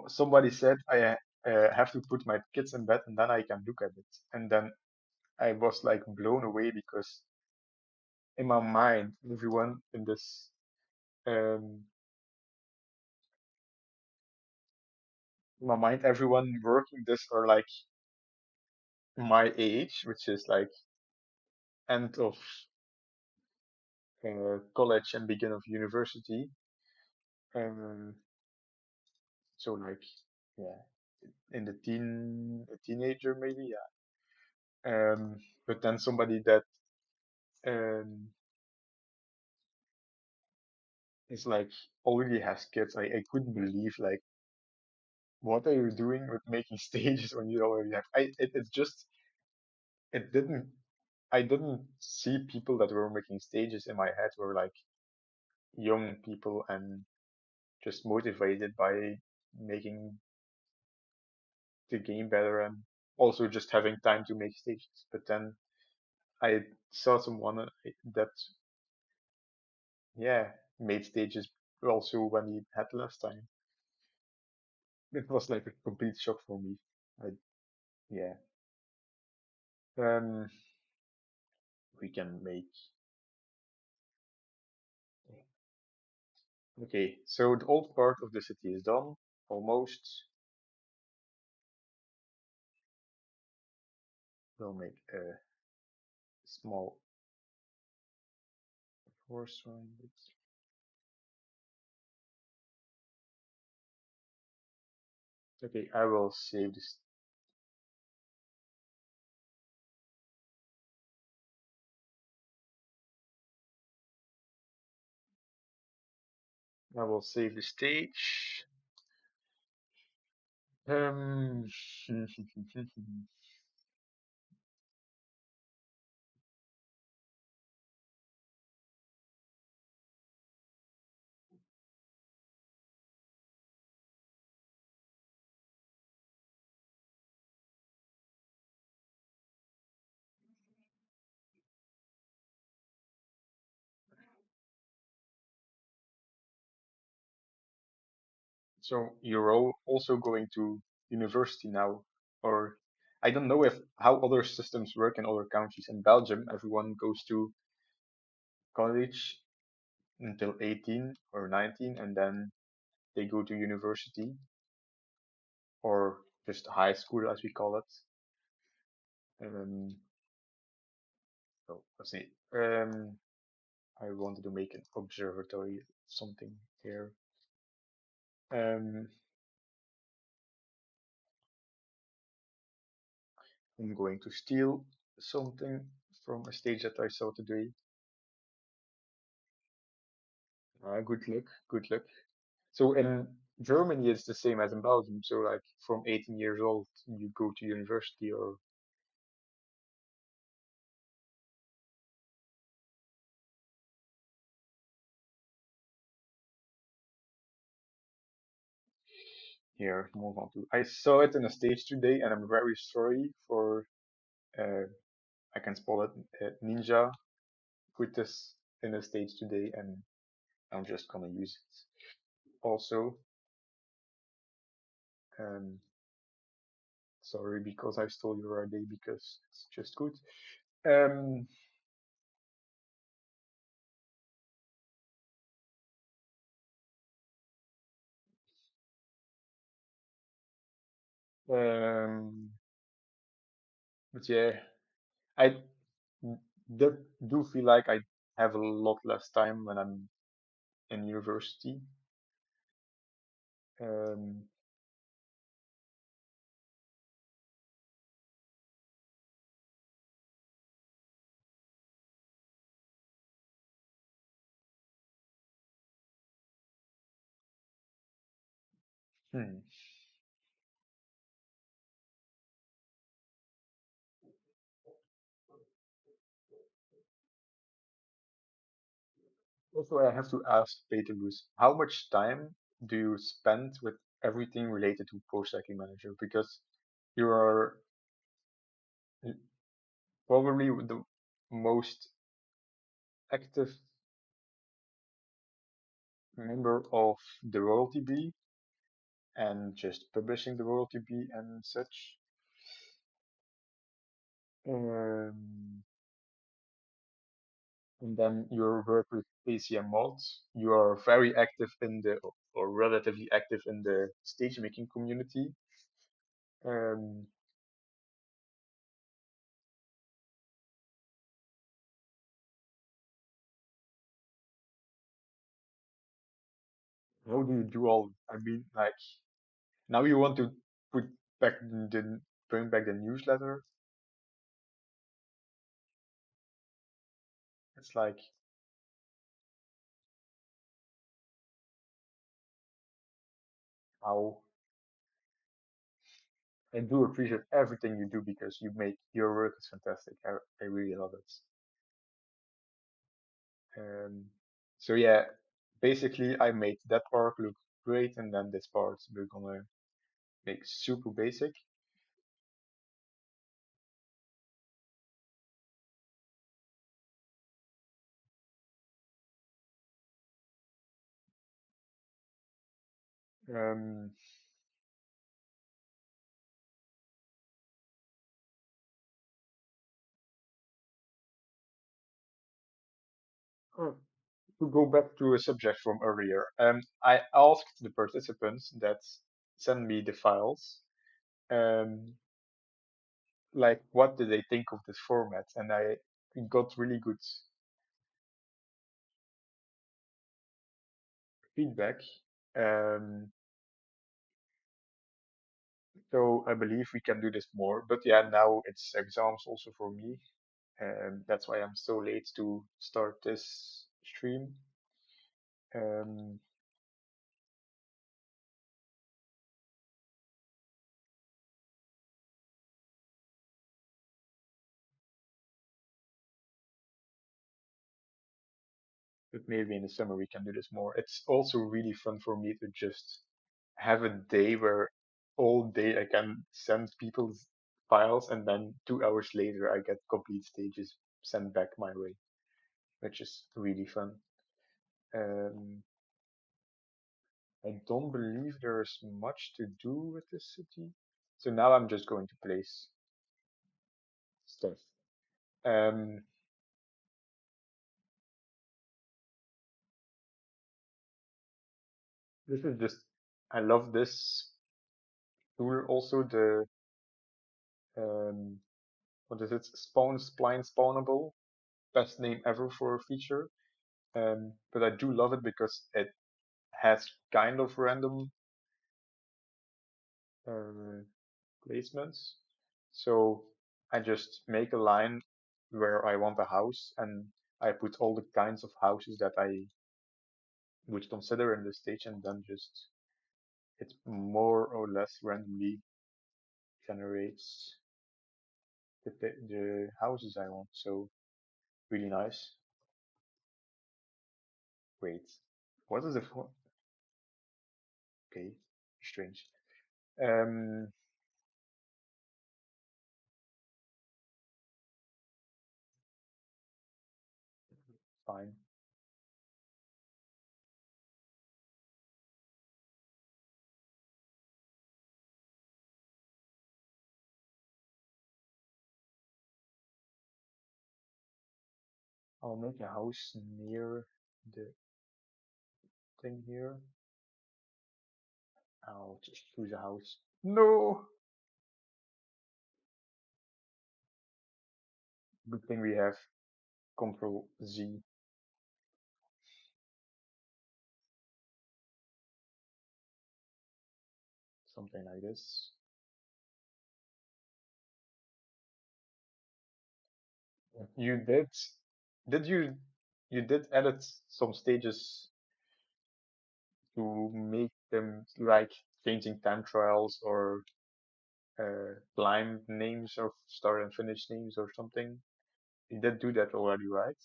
Somebody said I have to put my kids in bed and then I can look at it. And then I was like blown away because in my mind, everyone in this, um, in my mind, everyone working this are like my age, which is like end of college and begin of university. Um, so like, yeah, in the a teenager maybe, yeah. But then somebody that um is like already has kids. I couldn't believe like what are you doing with making stages when you already have? It's just it didn't. I didn't see people that were making stages in my head were like young people and just motivated by making the game better and also just having time to make stages. But then I saw someone that yeah made stages also when he had less time. It was like a complete shock for me. I, yeah. Um, we can make. Okay, so the old part of the city is done, almost. We'll make a small horse around it. Okay, I will save this. I will save the stage. Um, so you're all also going to university now, or I don't know if how other systems work in other countries. In Belgium, everyone goes to college until 18 or 19, and then they go to university or just high school, as we call it. Um, so let's see. I wanted to make an observatory, something here. Um, I'm going to steal something from a stage that I saw today. Good luck, good luck. So in Germany, it's the same as in Belgium. So like from 18 years old, you go to university or here, move on to. I saw it in a stage today, and I'm very sorry for. Uh, I can spell it. Ninja put this in a stage today, and I'm just gonna use it. Also, um, sorry because I stole your idea because it's just good. Um, um, but yeah, I do, do feel like I have a lot less time when I'm in university. Um, hmm. Also, I have to ask Peterlus, how much time do you spend with everything related to post-tracking manager? Because You are probably the most active member of the royalty bee and just publishing the royalty bee and such. Um, and then your work with ACM mods. You are very active in the, or relatively active in the stage making community. Um, how do you do all? I mean, like now you want to put back the bring back the newsletter. It's like how I do appreciate everything you do because you make your work is fantastic. I really love it. Um, so yeah, basically I made that part look great, and then this part we're gonna make super basic. Um, oh, to go back to a subject from earlier, I asked the participants that send me the files, um, like what did they think of this format, and I got really good feedback. Um, so I believe we can do this more, but yeah, now it's exams also for me. That's why I'm so late to start this stream. Um, but maybe in the summer we can do this more. It's also really fun for me to just have a day where all day I can send people's files and then 2 hours later I get complete stages sent back my way, which is really fun. Um, I don't believe there's much to do with this city. So now I'm just going to place stuff. Um, this is just, I love this tool. Also the, um, what is it? Spline spawnable. Best name ever for a feature. But I do love it because it has kind of random uh, placements. So I just make a line where I want a house and I put all the kinds of houses that I would consider in the stage, and then just it more or less randomly generates the houses I want. So really nice. Wait, what is the okay, strange. Um, fine. I'll make a house near the thing here. I'll just choose a house. No! Good thing we have Control Z, something like this. You did you did edit some stages to make them like changing time trials or blind names of start and finish names or something? You did do that already, right?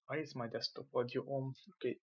Why is my desktop audio on? Okay.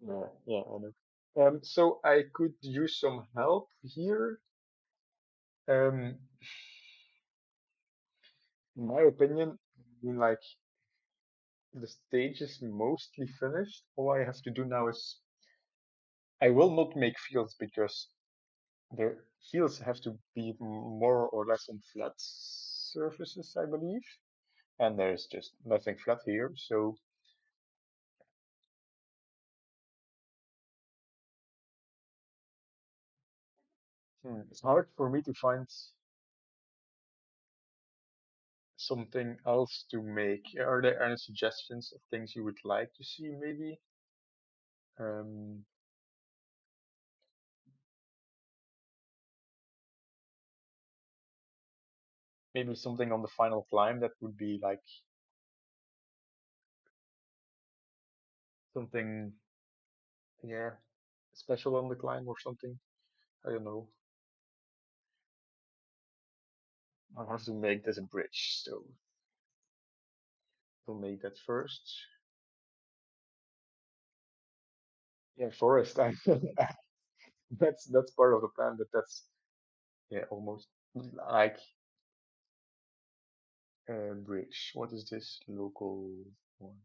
Yeah, yeah, I know. So I could use some help here. Um, in my opinion, I mean, like the stage is mostly finished. All I have to do now is I will not make fields because the fields have to be more or less on flat surfaces, I believe. And there's just nothing flat here, so it's hard for me to find something else to make. Are there any suggestions of things you would like to see, maybe? Um, Maybe something on the final climb that would be like something, yeah, special on the climb or something. I don't know. I'll have to make this a bridge, so we'll make that first. Yeah, forest. That's part of the plan, but that's yeah, almost like a bridge. What is this local one?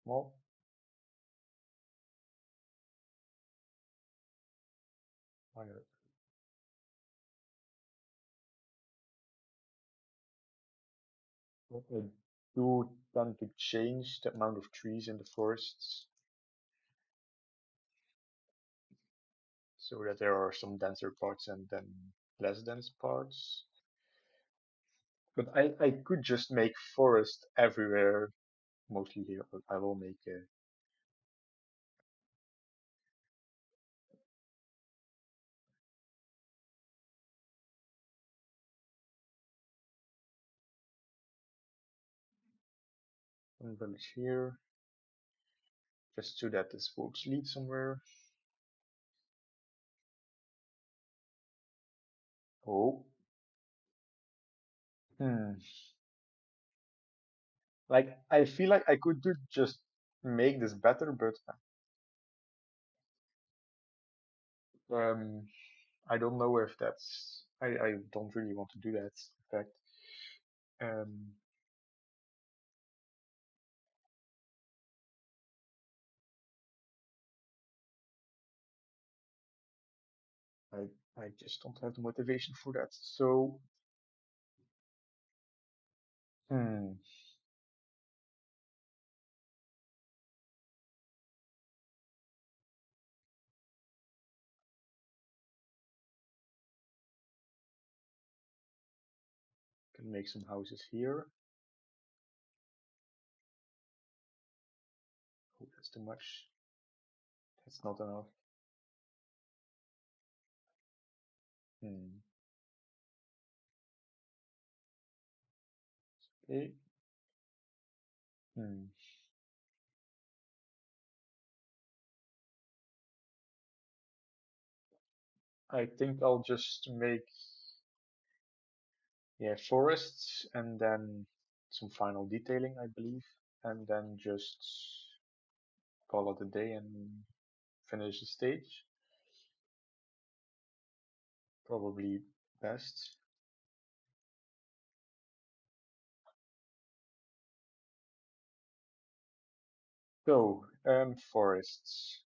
Well, I what I do tend to change the amount of trees in the forests so that there are some denser parts and then less dense parts. But I could just make forest everywhere, mostly here. But I will make one village here, just so that this roads lead somewhere. Oh, hmm. Like I feel like I could do just make this better, but um, I don't know if that's. I don't really want to do that. In fact, um, I I just don't have the motivation for that. So, hmm, can make some houses here. Oh, that's too much. That's not enough. Hmm. Okay. Hmm. I think I'll just make yeah forests and then some final detailing, I believe, and then just call it a day and finish the stage. Probably best. So, Forests.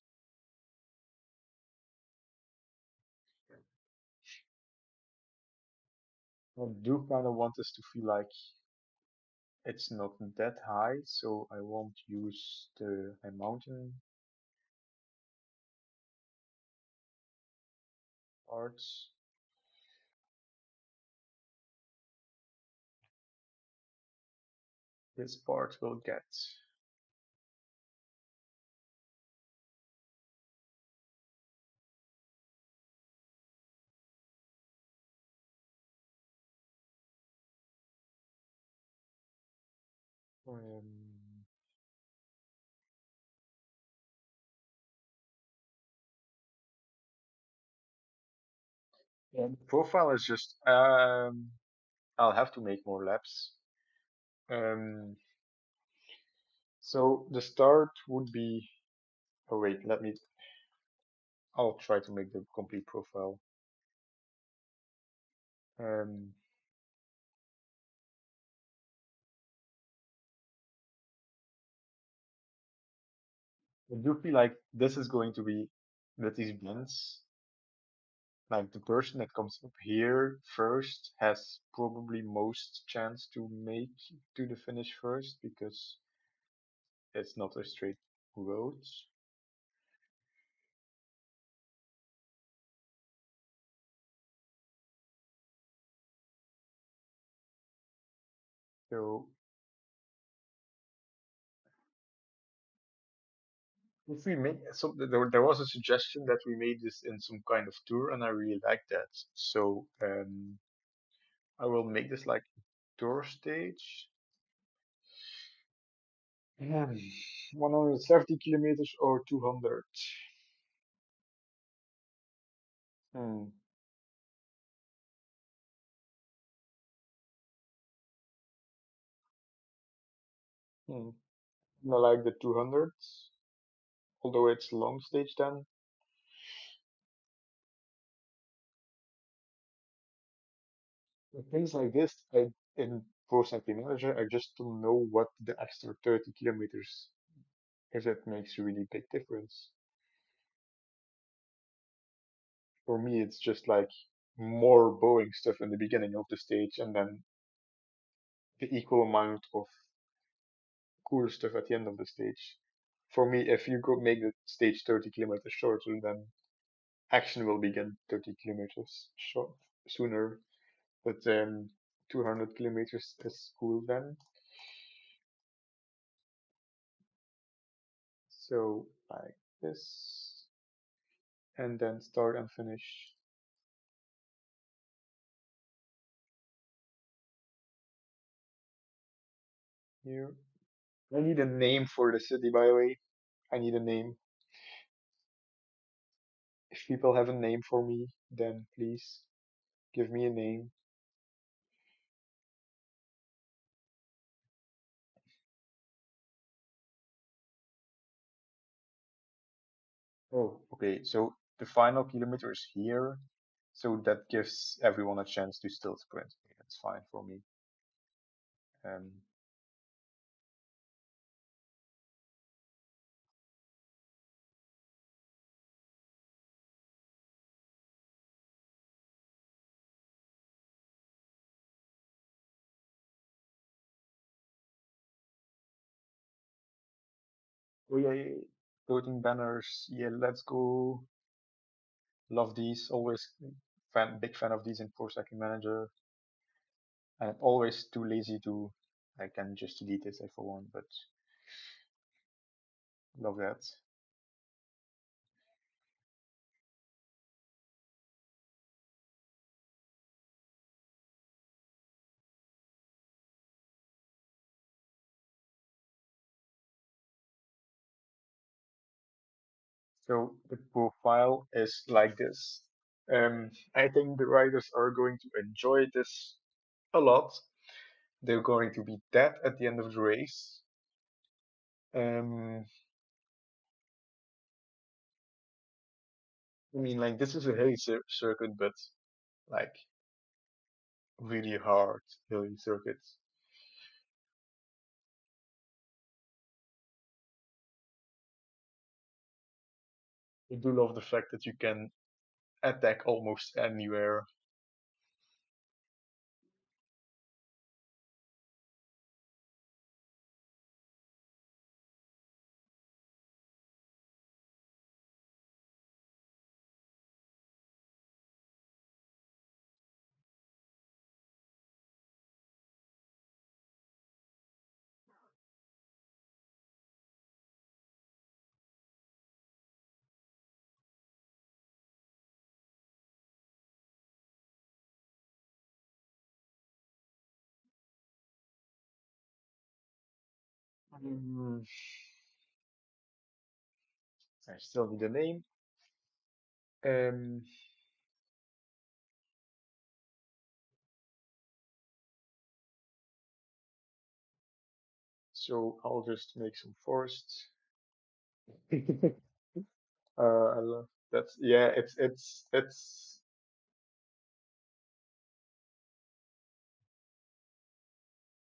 I do kind of want this to feel like it's not that high, so I won't use the a mountain parts. This part will get. Um, and profile is just. I'll have to make more laps. Um, so the start would be. Oh wait, let me. I'll try to make the complete profile. Um, I do feel like this is going to be that these blends, like the person that comes up here first has probably most chance to make to the finish first because it's not a straight road. So if we make so there was a suggestion that we made this in some kind of tour and I really like that. So I will make this like tour stage. Yeah, 170 kilometers or 200. Hmm. Hmm. I like the 200, although it's long stage then. With things like this, in Pro Cycling Manager, I just don't know what the extra 30 kilometers, if that makes a really big difference. For me, it's just like more Boeing stuff in the beginning of the stage and then the equal amount of cool stuff at the end of the stage. For me, if you go make the stage 30 kilometers shorter, then action will begin 30 kilometers short sooner. But 200 kilometers is cool then. So like this, and then start and finish here. I need a name for the city, by the way. I need a name. If people have a name for me, then please give me a name. Oh, okay. So the final kilometer is here. So that gives everyone a chance to still sprint. Okay, that's fine for me. Um, oh yeah, yeah, yeah. Floating banners. Yeah, let's go. Love these. Always big fan of these in Pro Cycling Manager. I'm always too lazy to. I can just delete this if I want, but love that. So the profile is like this. I think the riders are going to enjoy this a lot. They're going to be dead at the end of the race. Um, I mean, like this is a hilly circuit, but like really hard hilly circuit. I do love the fact that you can attack almost anywhere. Mm, I still need a name. Um, so I'll just make some forests. I love that's yeah. It's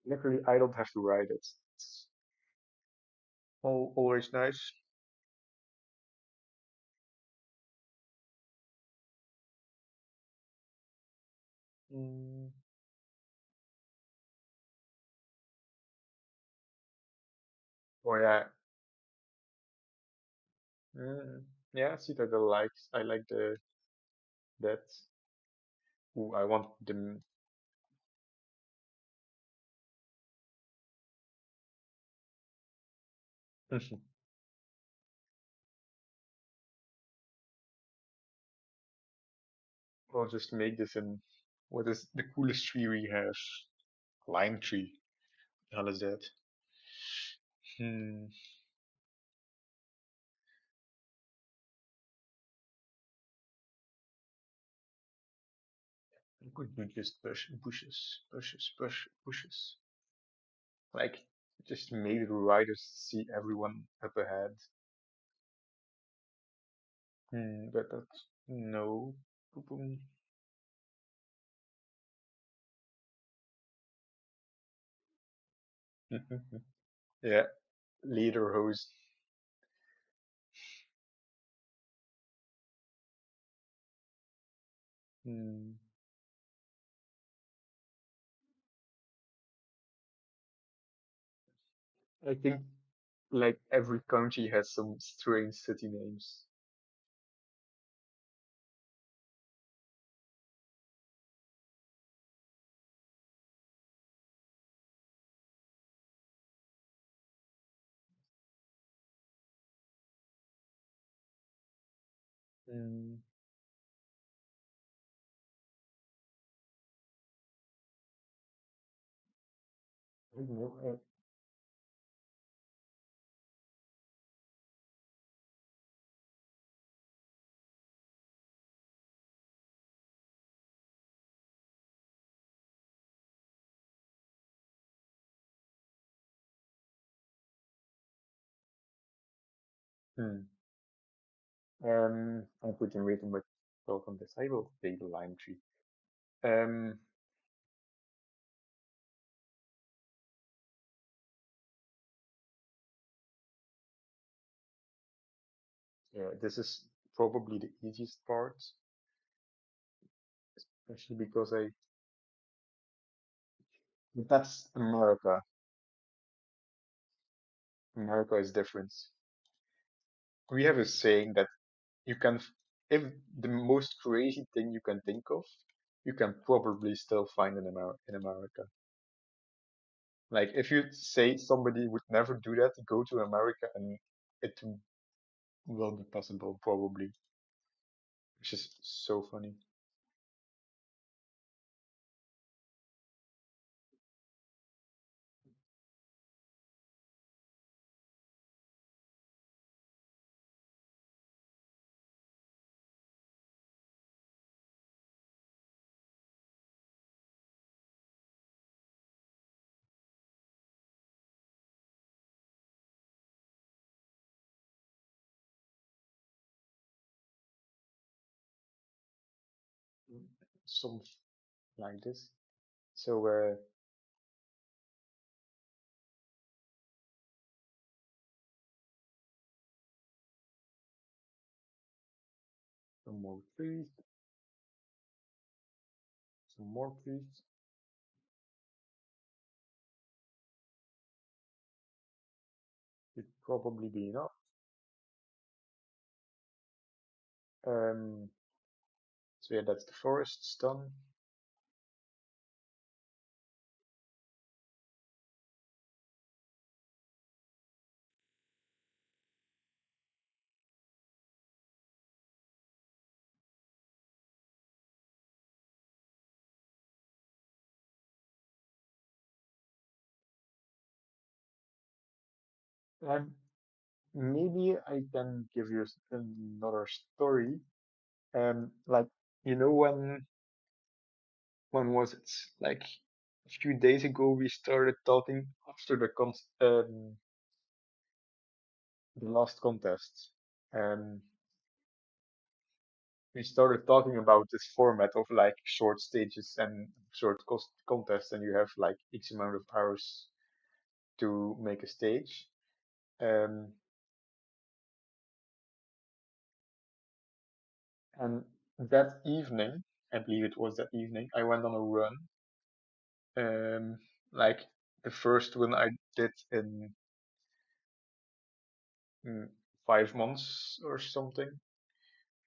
literally I don't have to write it. It's always nice. Mm, oh yeah, mm, yeah. Citadel likes. I like the that. Ooh, I want them. I'll just make this in. What is the coolest tree we have? Lime tree. How is that? Hmm. I could do just bushes. Like just maybe the riders see everyone up ahead. But that's no. Boom, boom. Yeah, leader hose. Hmm. I think like every country has some strange city names. Hmm. I don't know. I'm putting waiting but talk on this. I will take the lime tree. Um, yeah, this is probably the easiest part, especially because that's America. America is different. We have a saying that you can, if the most crazy thing you can think of, you can probably still find in America. Like if you say somebody would never do that, go to America and it will be possible probably, which is so funny. Something like this. So Some more please. Some more please. Should probably be enough. Um, so yeah, that's the forests done. Um, maybe I can give you another story. Like when was it? Like a few days ago, we started talking after the last contest. Um, we started talking about this format of like short stages and short contests, and you have like X amount of hours to make a stage. Um, and that evening, I believe it was that evening, I went on a run. Like the first one I did in mm, 5 months or something.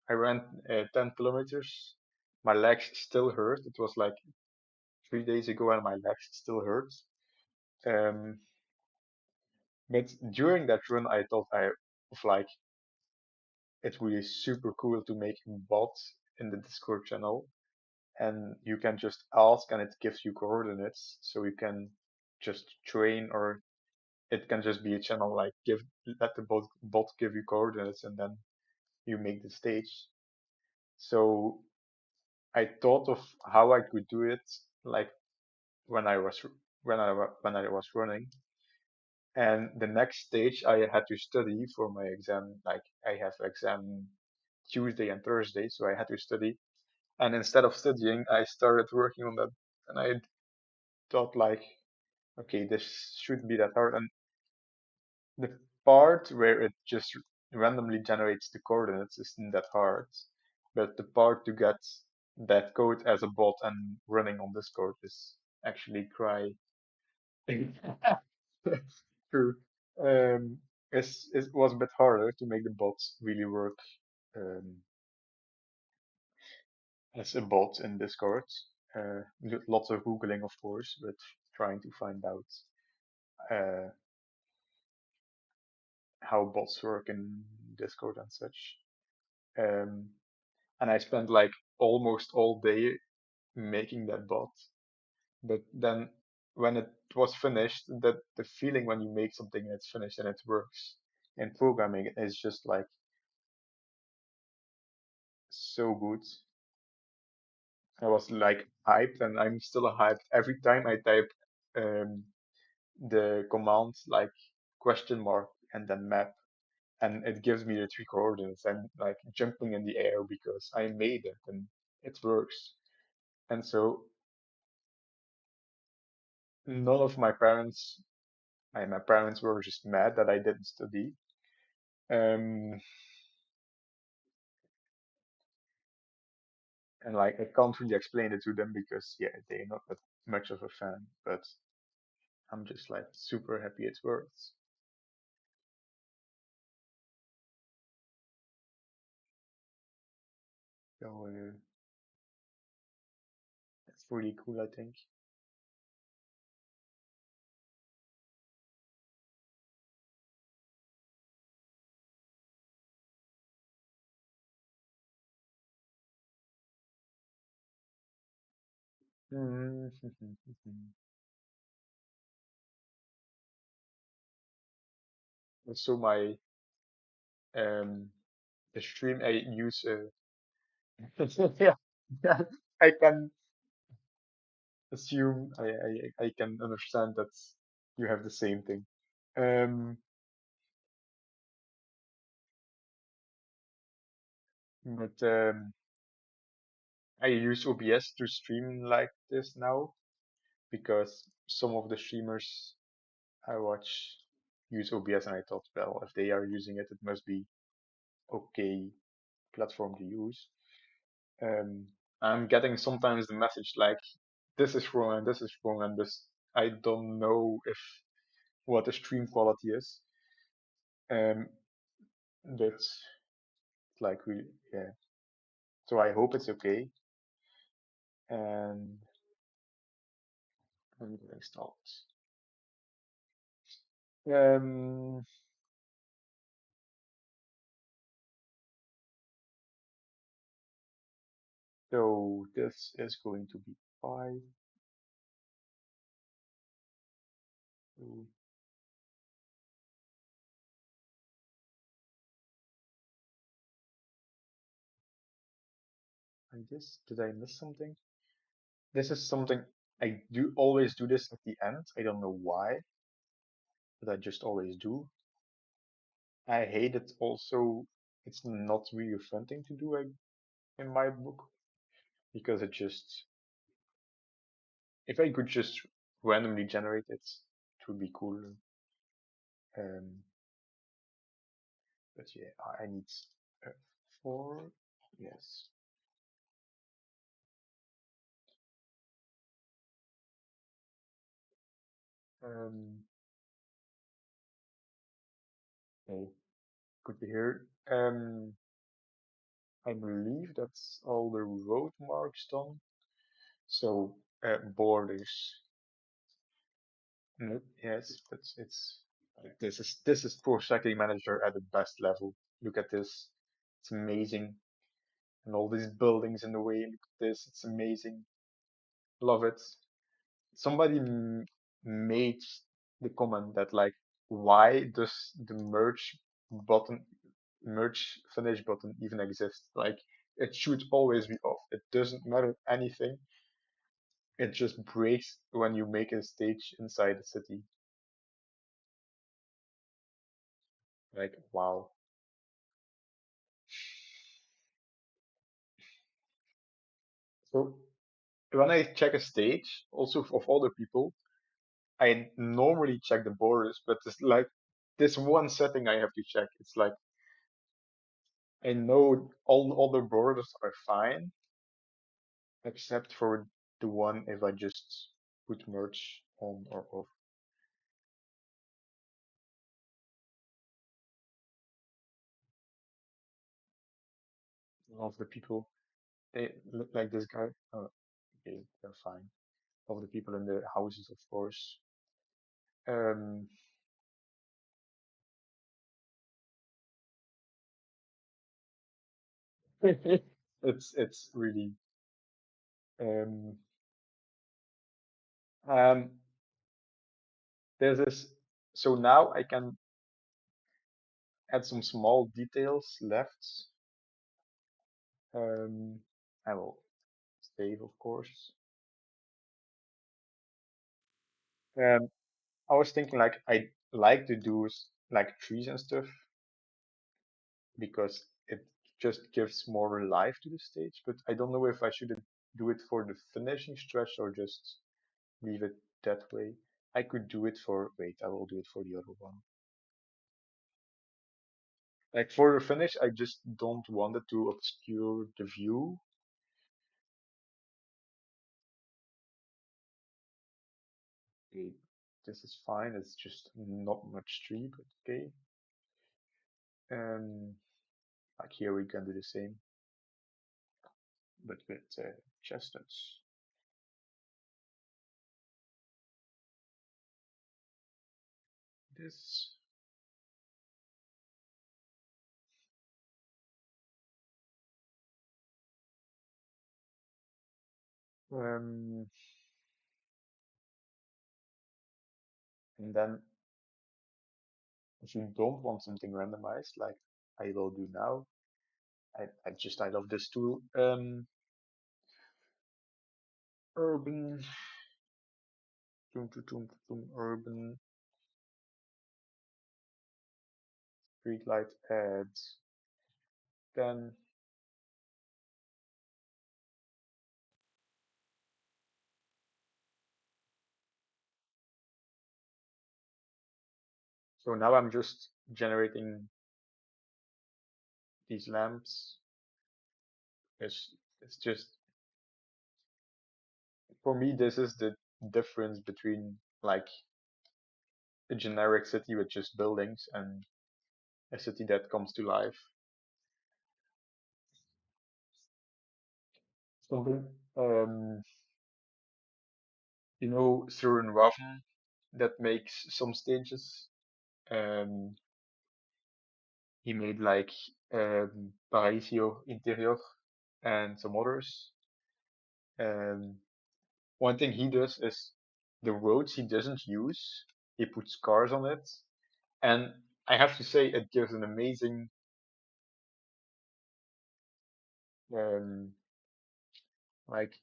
I ran 10 kilometers. My legs still hurt. It was like 3 days ago, and my legs still hurt. Um, but during that run, I thought I of like it would be super cool to make a bot in the Discord channel, and you can just ask, and it gives you coordinates, so you can just train, or it can just be a channel like let the bot give you coordinates, and then you make the stage. So I thought of how I could do it, like when I was when I was running. And the next stage, I had to study for my exam. Like I have exam Tuesday and Thursday, so I had to study. And instead of studying, I started working on that. And I thought like, okay, this shouldn't be that hard. And the part where it just randomly generates the coordinates isn't that hard. But the part to get that code as a bot and running on Discord is actually cry. True. It was a bit harder to make the bots really work um, as a bot in Discord. Lots of Googling, of course, but trying to find out uh, how bots work in Discord and such. Um, and I spent like almost all day making that bot. But then when it was finished, that the feeling when you make something and it's finished and it works in programming is just like so good. I was like hyped, and I'm still hyped every time I type um, the command like question mark and then map, and it gives me the three coordinates. I'm like jumping in the air because I made it and it works. And so none of my parents were just mad that I didn't study. Um, and like I can't really explain it to them because yeah, they're not that much of a fan, but I'm just like super happy it works. So it's really cool, I think. Mm. Also, my um the stream I use yeah, yeah, I can assume I can understand that you have the same thing. Um, but I use OBS to stream like this now because some of the streamers I watch use OBS, and I thought, well, if they are using it, it must be okay. platform to use. Um, I'm getting sometimes the message like this is wrong and this is wrong and this I don't know if what the stream quality is. Um, but like we yeah. So I hope it's okay. And I'm getting start. Um, so this is going to be 5. So I guess did I miss something? This is something I do always do this at the end. I don't know why, but I just always do. I hate it also. It's not really a fun thing to do in my book because it just if I could just randomly generate it, it would be cool. Um, but yeah, I need 4. Yes. Um, okay, good to hear. I believe that's all the road marks done. So borders. Nope. Yes, but it's like this is Pro Cycling Manager at the best level. Look at this. It's amazing. And all these buildings in the way. Look at this. It's amazing. Love it. Somebody made the comment that like, why does the button, merge finish button even exist? Like, it should always be off. It doesn't matter anything. It just breaks when you make a stage inside the city. Like, wow. So when I check a stage, also of other people, I normally check the borders, but it's like this one setting I have to check. It's like I know all other borders are fine, except for the one if I just put merge on or off. All of the people, they look like this guy. Oh, okay, they're fine. All of the people in the houses, of course. Um, it's really um um there's this. So now I can add some small details left. I will save, of course. Um, I was thinking like I like to do like trees and stuff because it just gives more life to the stage. But I don't know if I should do it for the finishing stretch or just leave it that way. I could do it for, wait, I will do it for the other one. Like for the finish, I just don't want it to obscure the view. Okay, this is fine. It's just not much tree, but okay. Um, like here we can do the same, but with chestnuts. This, um, and then if you don't want something randomized, like I will do now, I love this tool. Urban, urban street light ads. Then so now I'm just generating these lamps. It's just for me this is the difference between like a generic city with just buildings and a city that comes to life. Something you know Søren Raven that makes some stages. Um, he made like Parisio Interior and some others. Um, one thing he does is the roads he doesn't use, he puts cars on it, and I have to say it gives an amazing um, like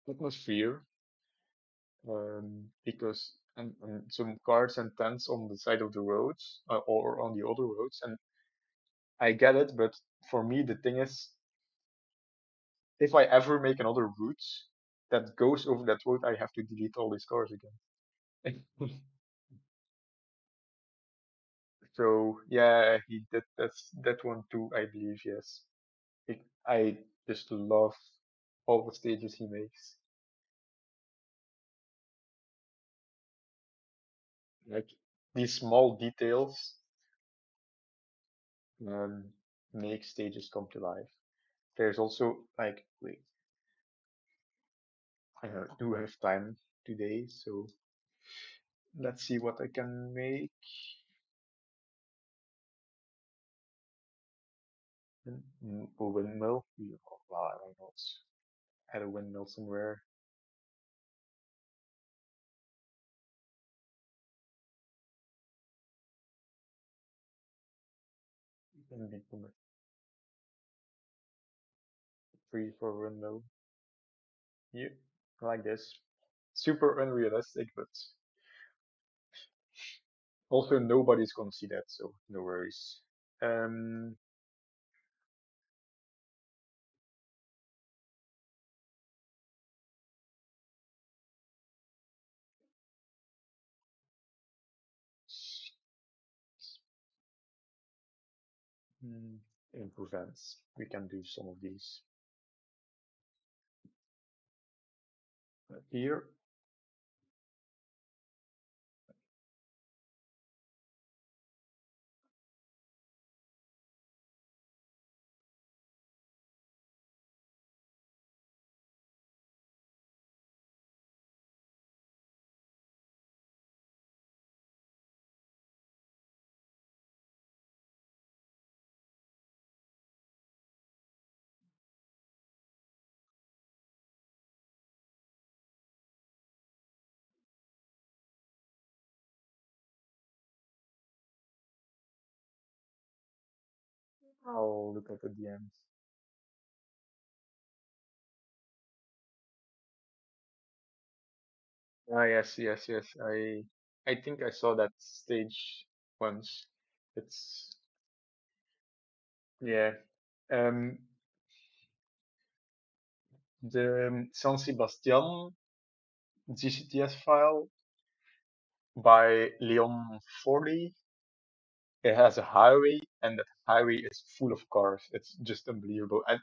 atmosphere because and some cars and tents on the side of the roads or on the other roads, and I get it, but for me the thing is if I ever make another route that goes over that road, I have to delete all these cars again. So yeah, he did that one too, I believe. Yes, I just love all the stages he makes. Like these small details um, make stages come to life. There's also like wait, I do have time today, so let's see what I can make. A windmill. Yeah, well, I don't know. Add a windmill somewhere. And become a tree for a windmill. Yeah, like this. Super unrealistic, but also nobody's gonna see that, so no worries. Um, mm, improvements. We can do some of these here. I'll look at the DMs. Ah, yes, yes, yes. I think I saw that stage once. It's yeah. Um, the San Sebastian GCTS file by Leon Forley. It has a highway, and that highway is full of cars. It's just unbelievable. And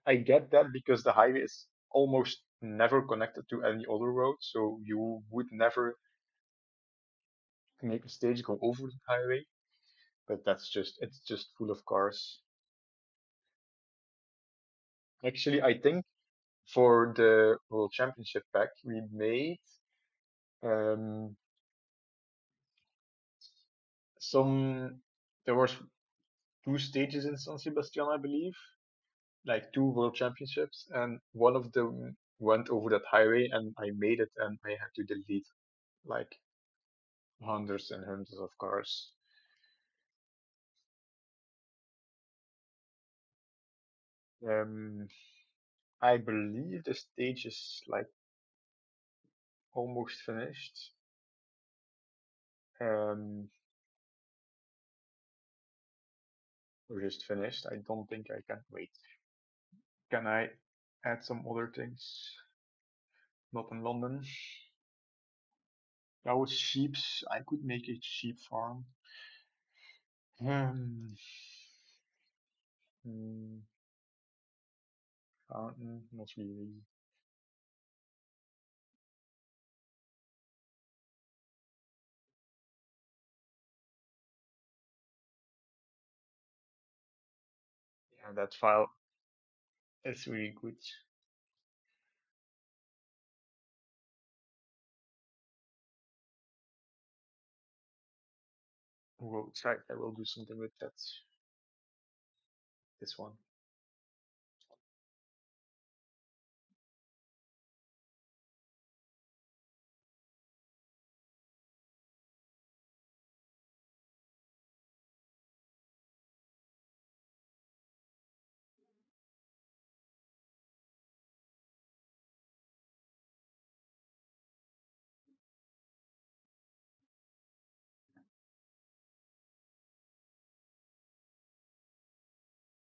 I get that because the highway is almost never connected to any other road, so you would never make a stage go over the highway. But it's just full of cars. Actually, I think for the World Championship pack we made um, some. There was two stages in San Sebastian, I believe, like two World Championships, and one of them went over that highway, and I made it, and I had to delete like hundreds and hundreds of cars. Um, I believe the stage is like almost finished. Um, or just finished. I don't think I can wait. Can I add some other things? Not in London. Oh, sheep's. I could make a sheep farm. Um, Mm, fountain, not really. Yeah, that file is really good. Roadside, I will do something with that. This one.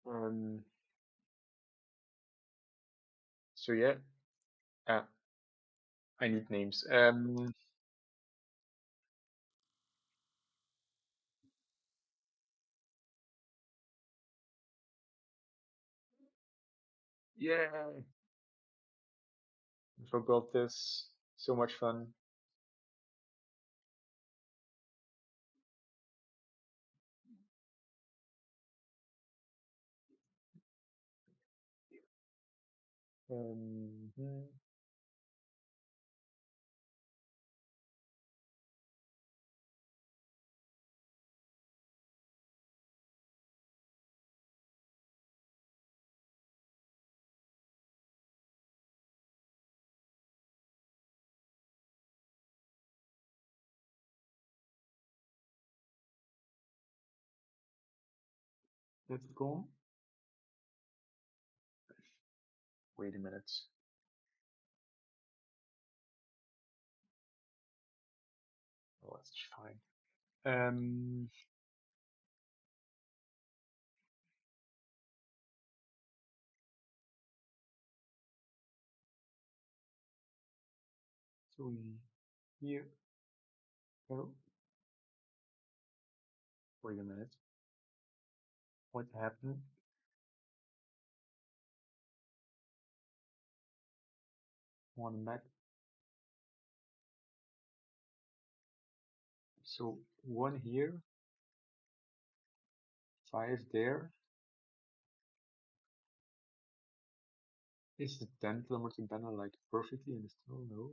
Um, so yeah, uh, I need names. Yeah, I forgot this. So much fun. Hmm, let's go. Wait a minute. Oh, that's fine. Um, so here, oh, wait a minute. What happened? One back. So one here, five there. Is the 10 kilometer banner like perfectly in the still? No.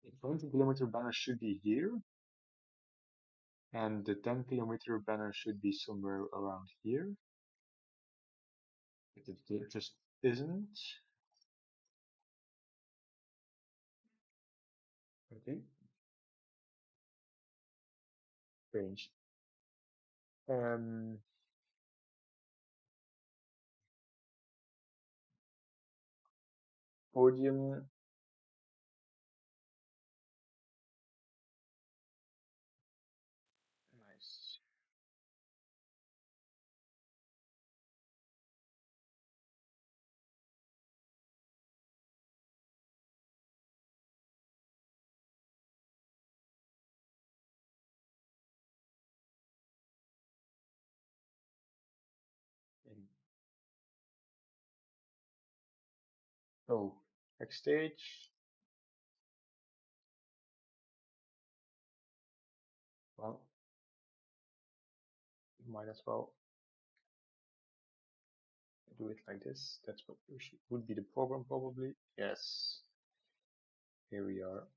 The 20 kilometer banner should be here, and the 10 kilometer banner should be somewhere around here. But it just isn't. Okay, strange. Um, podium. Nice. And oh, backstage. Well, might as well do it like this. That's what would be the program probably. Yes, here we are.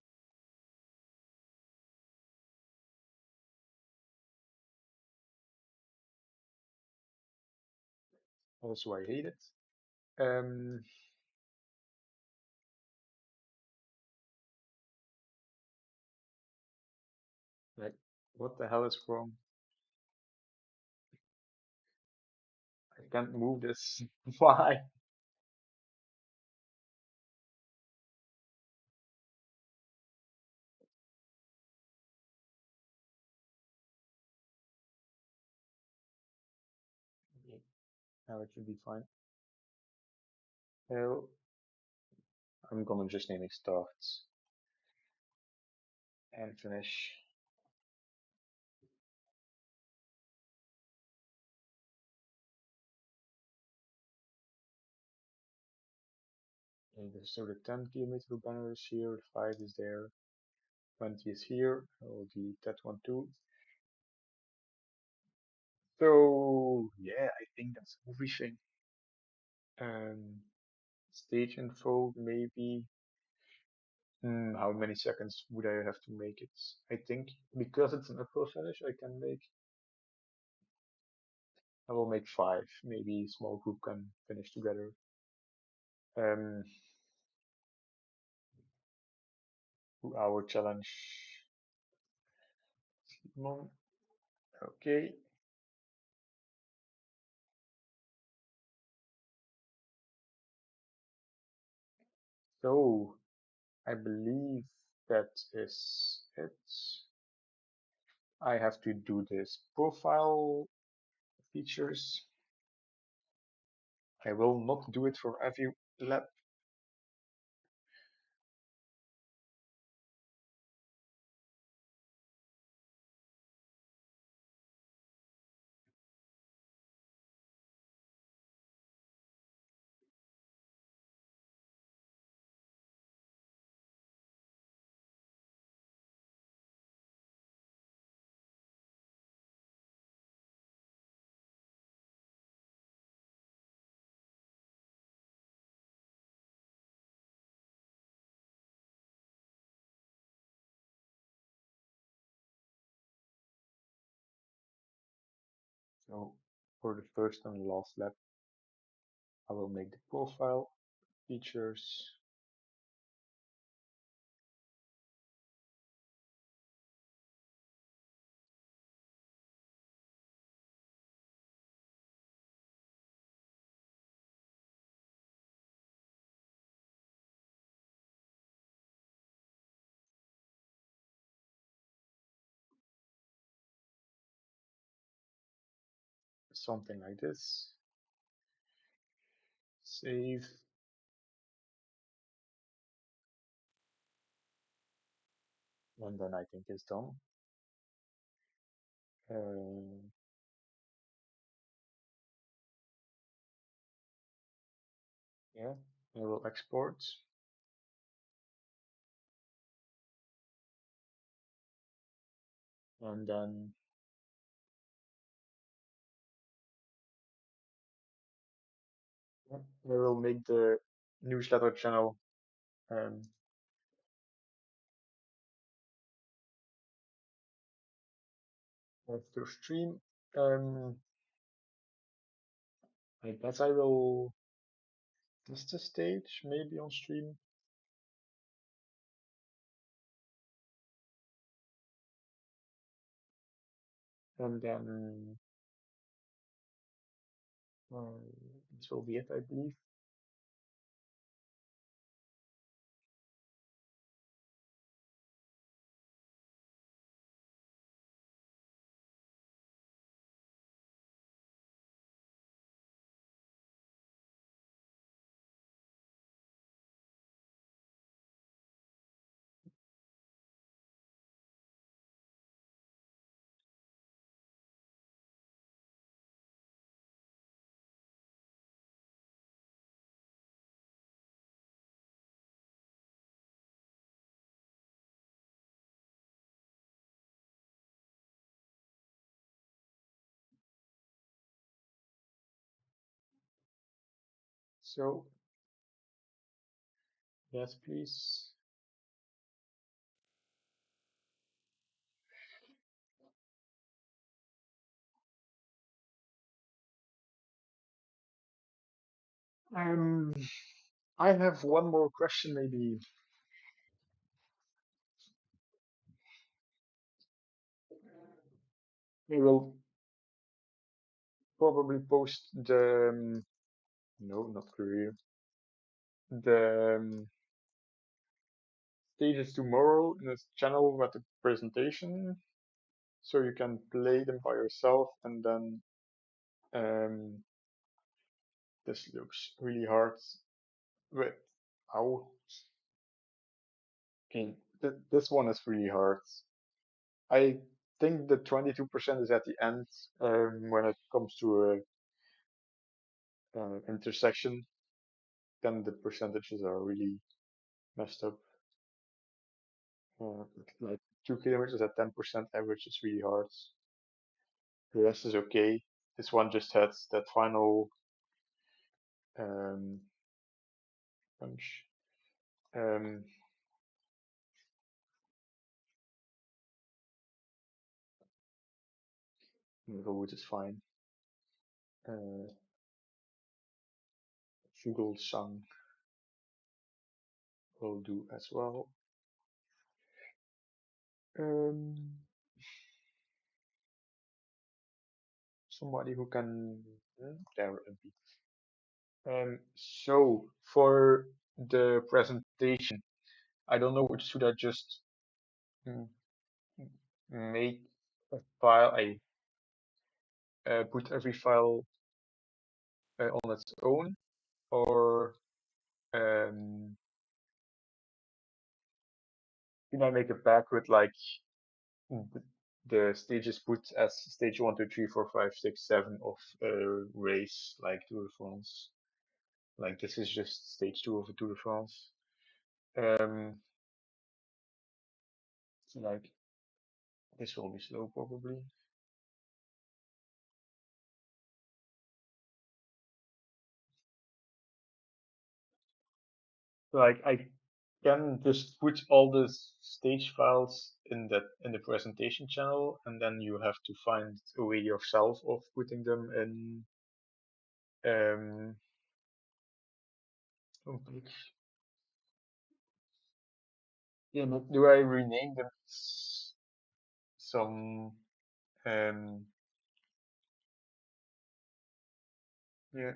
Also, I hate it. Um, like, what the hell is wrong? I can't move this. Why? Okay, now it should be fine. Well, I'm gonna just name it start and finish. So the 10 kilometer banner is here, the 5 is there, 20 is here. I'll delete that one too. So yeah, I think that's everything. Um, Stage info, maybe. How many seconds would I have to make it? I think because it's an uphill finish, I will make 5. Maybe a small group can finish together. Um, 2 hour challenge. Come on. Okay. So I believe that is it. I have to do this profile features. I will not do it for every lab. So for the first and last lab, I will make the profile features. Something like this. Save, and then I think it's done. Uh, yeah, I will export, and then yeah, I will make the newsletter channel um, after stream. Um, I guess I will test the stage maybe on stream, and then this will be it, I believe. So yes, please. Um, I have one more question. Maybe we will probably post the no, not career, the stages tomorrow in this channel with the presentation, so you can play them by yourself. And then um, this looks really hard. Wait, how? Okay, this one is really hard. I think the 22% is at the end when it comes to a intersection. then the percentages are really messed up. Uh, like 2 kilometers at 10% average is really hard. The rest is okay. This one just had that final um, punch. Um, Road is fine. Uh, Sang will do as well. Um, Somebody who can there be. So for the presentation, I don't know which should I just mm, make a file. I put every file on its own, or um, can I make a pack with like th- the stages put as stage 1, 2, 3, 4, 5, 6, 7 of a race like Tour de France? Like this is just stage 2 of a Tour de France. Um, so like this will be slow probably. So like I can just put all the stage files in the presentation channel, and then you have to find a way yourself of putting them in um homepage. Yeah, but do I rename them some um yeah,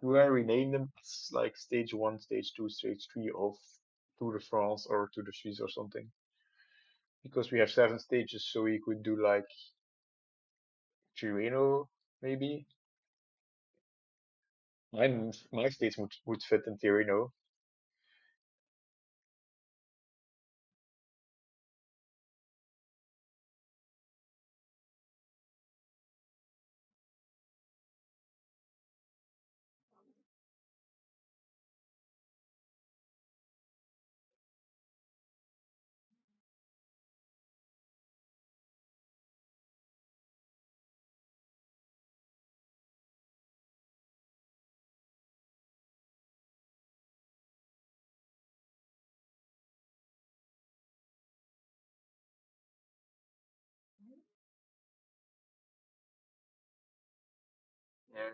do I rename them as like stage 1, stage 2, stage 3 of Tour de France or Tour de Suisse or something? Because we have 7 stages, so we could do like Tirreno maybe. My stage would fit in Tirreno. Yeah.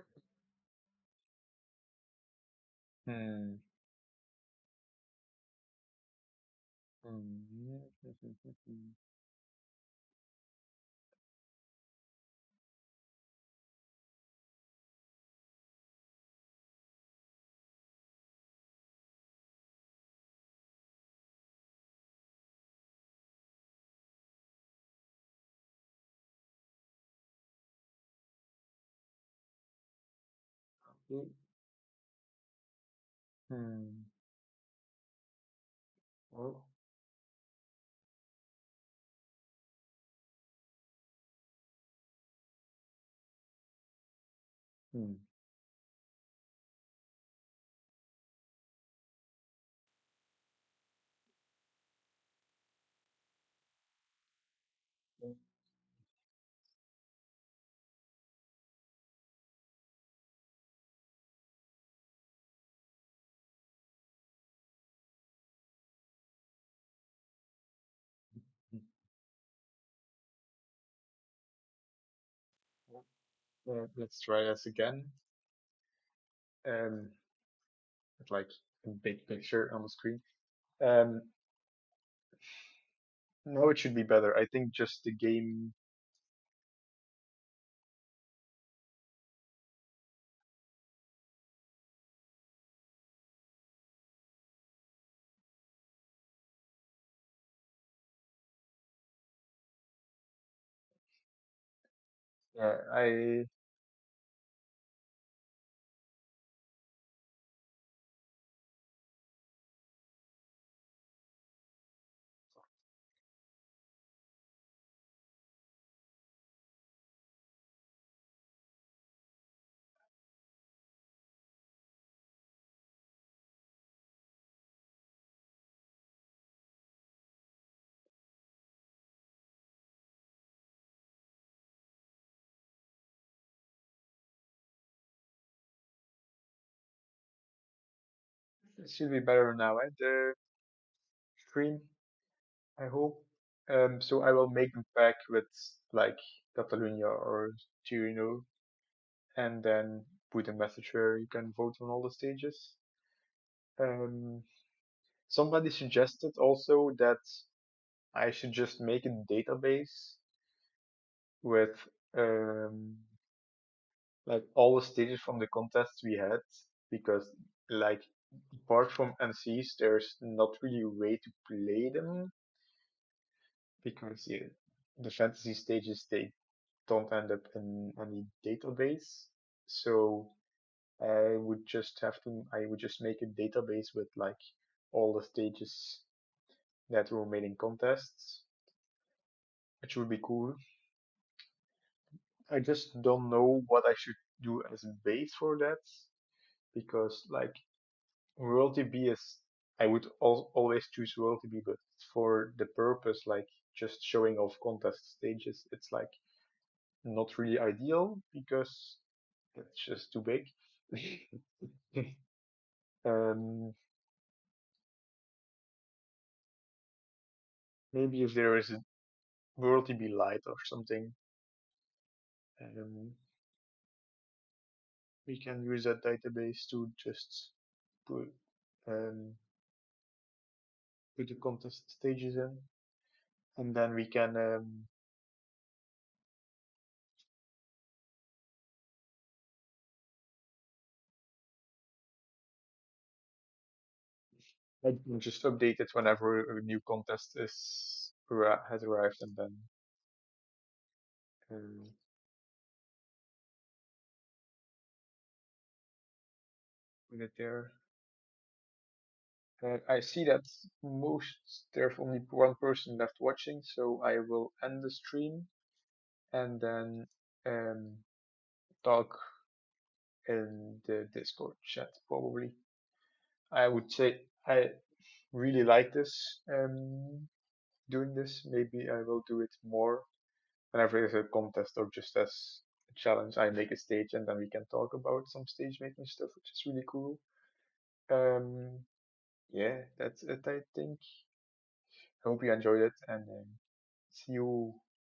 Hmm. Hmm. Okay. Hmm. Oh. Hmm. Let's try this again. With like a big picture on the screen. Um, now it should be better. I think just the game. I It should be better now, eh? The stream, I hope. So I will make a pack with like Catalunya or Tirino, and then put a message where you can vote on all the stages. Um, Somebody suggested also that I should just make a database with um, like all the stages from the contests we had, because like apart from NCs, there's not really a way to play them because yeah, the fantasy stages they don't end up in any database. So I would just make a database with like all the stages that were made in contests, which would be cool. I just don't know what I should do as a base for that because like royalty B is I would always choose royalty B, but for the purpose like just showing off contest stages, it's like not really ideal because it's just too big. um, Maybe if there is a royalty B light or something, um, we can use that database to just put um, put the contest stages in, and then we can I can just update it whenever a new contest has arrived, and then um, put it there. I see that there's only one person left watching, so I will end the stream and then um, talk in the Discord chat probably. I would say I really like this doing this. Maybe I will do it more whenever there's a contest or just as a challenge. I make a stage and then we can talk about some stage making stuff, which is really cool. Um, yeah, that's it. I think. Hope you enjoyed it and see you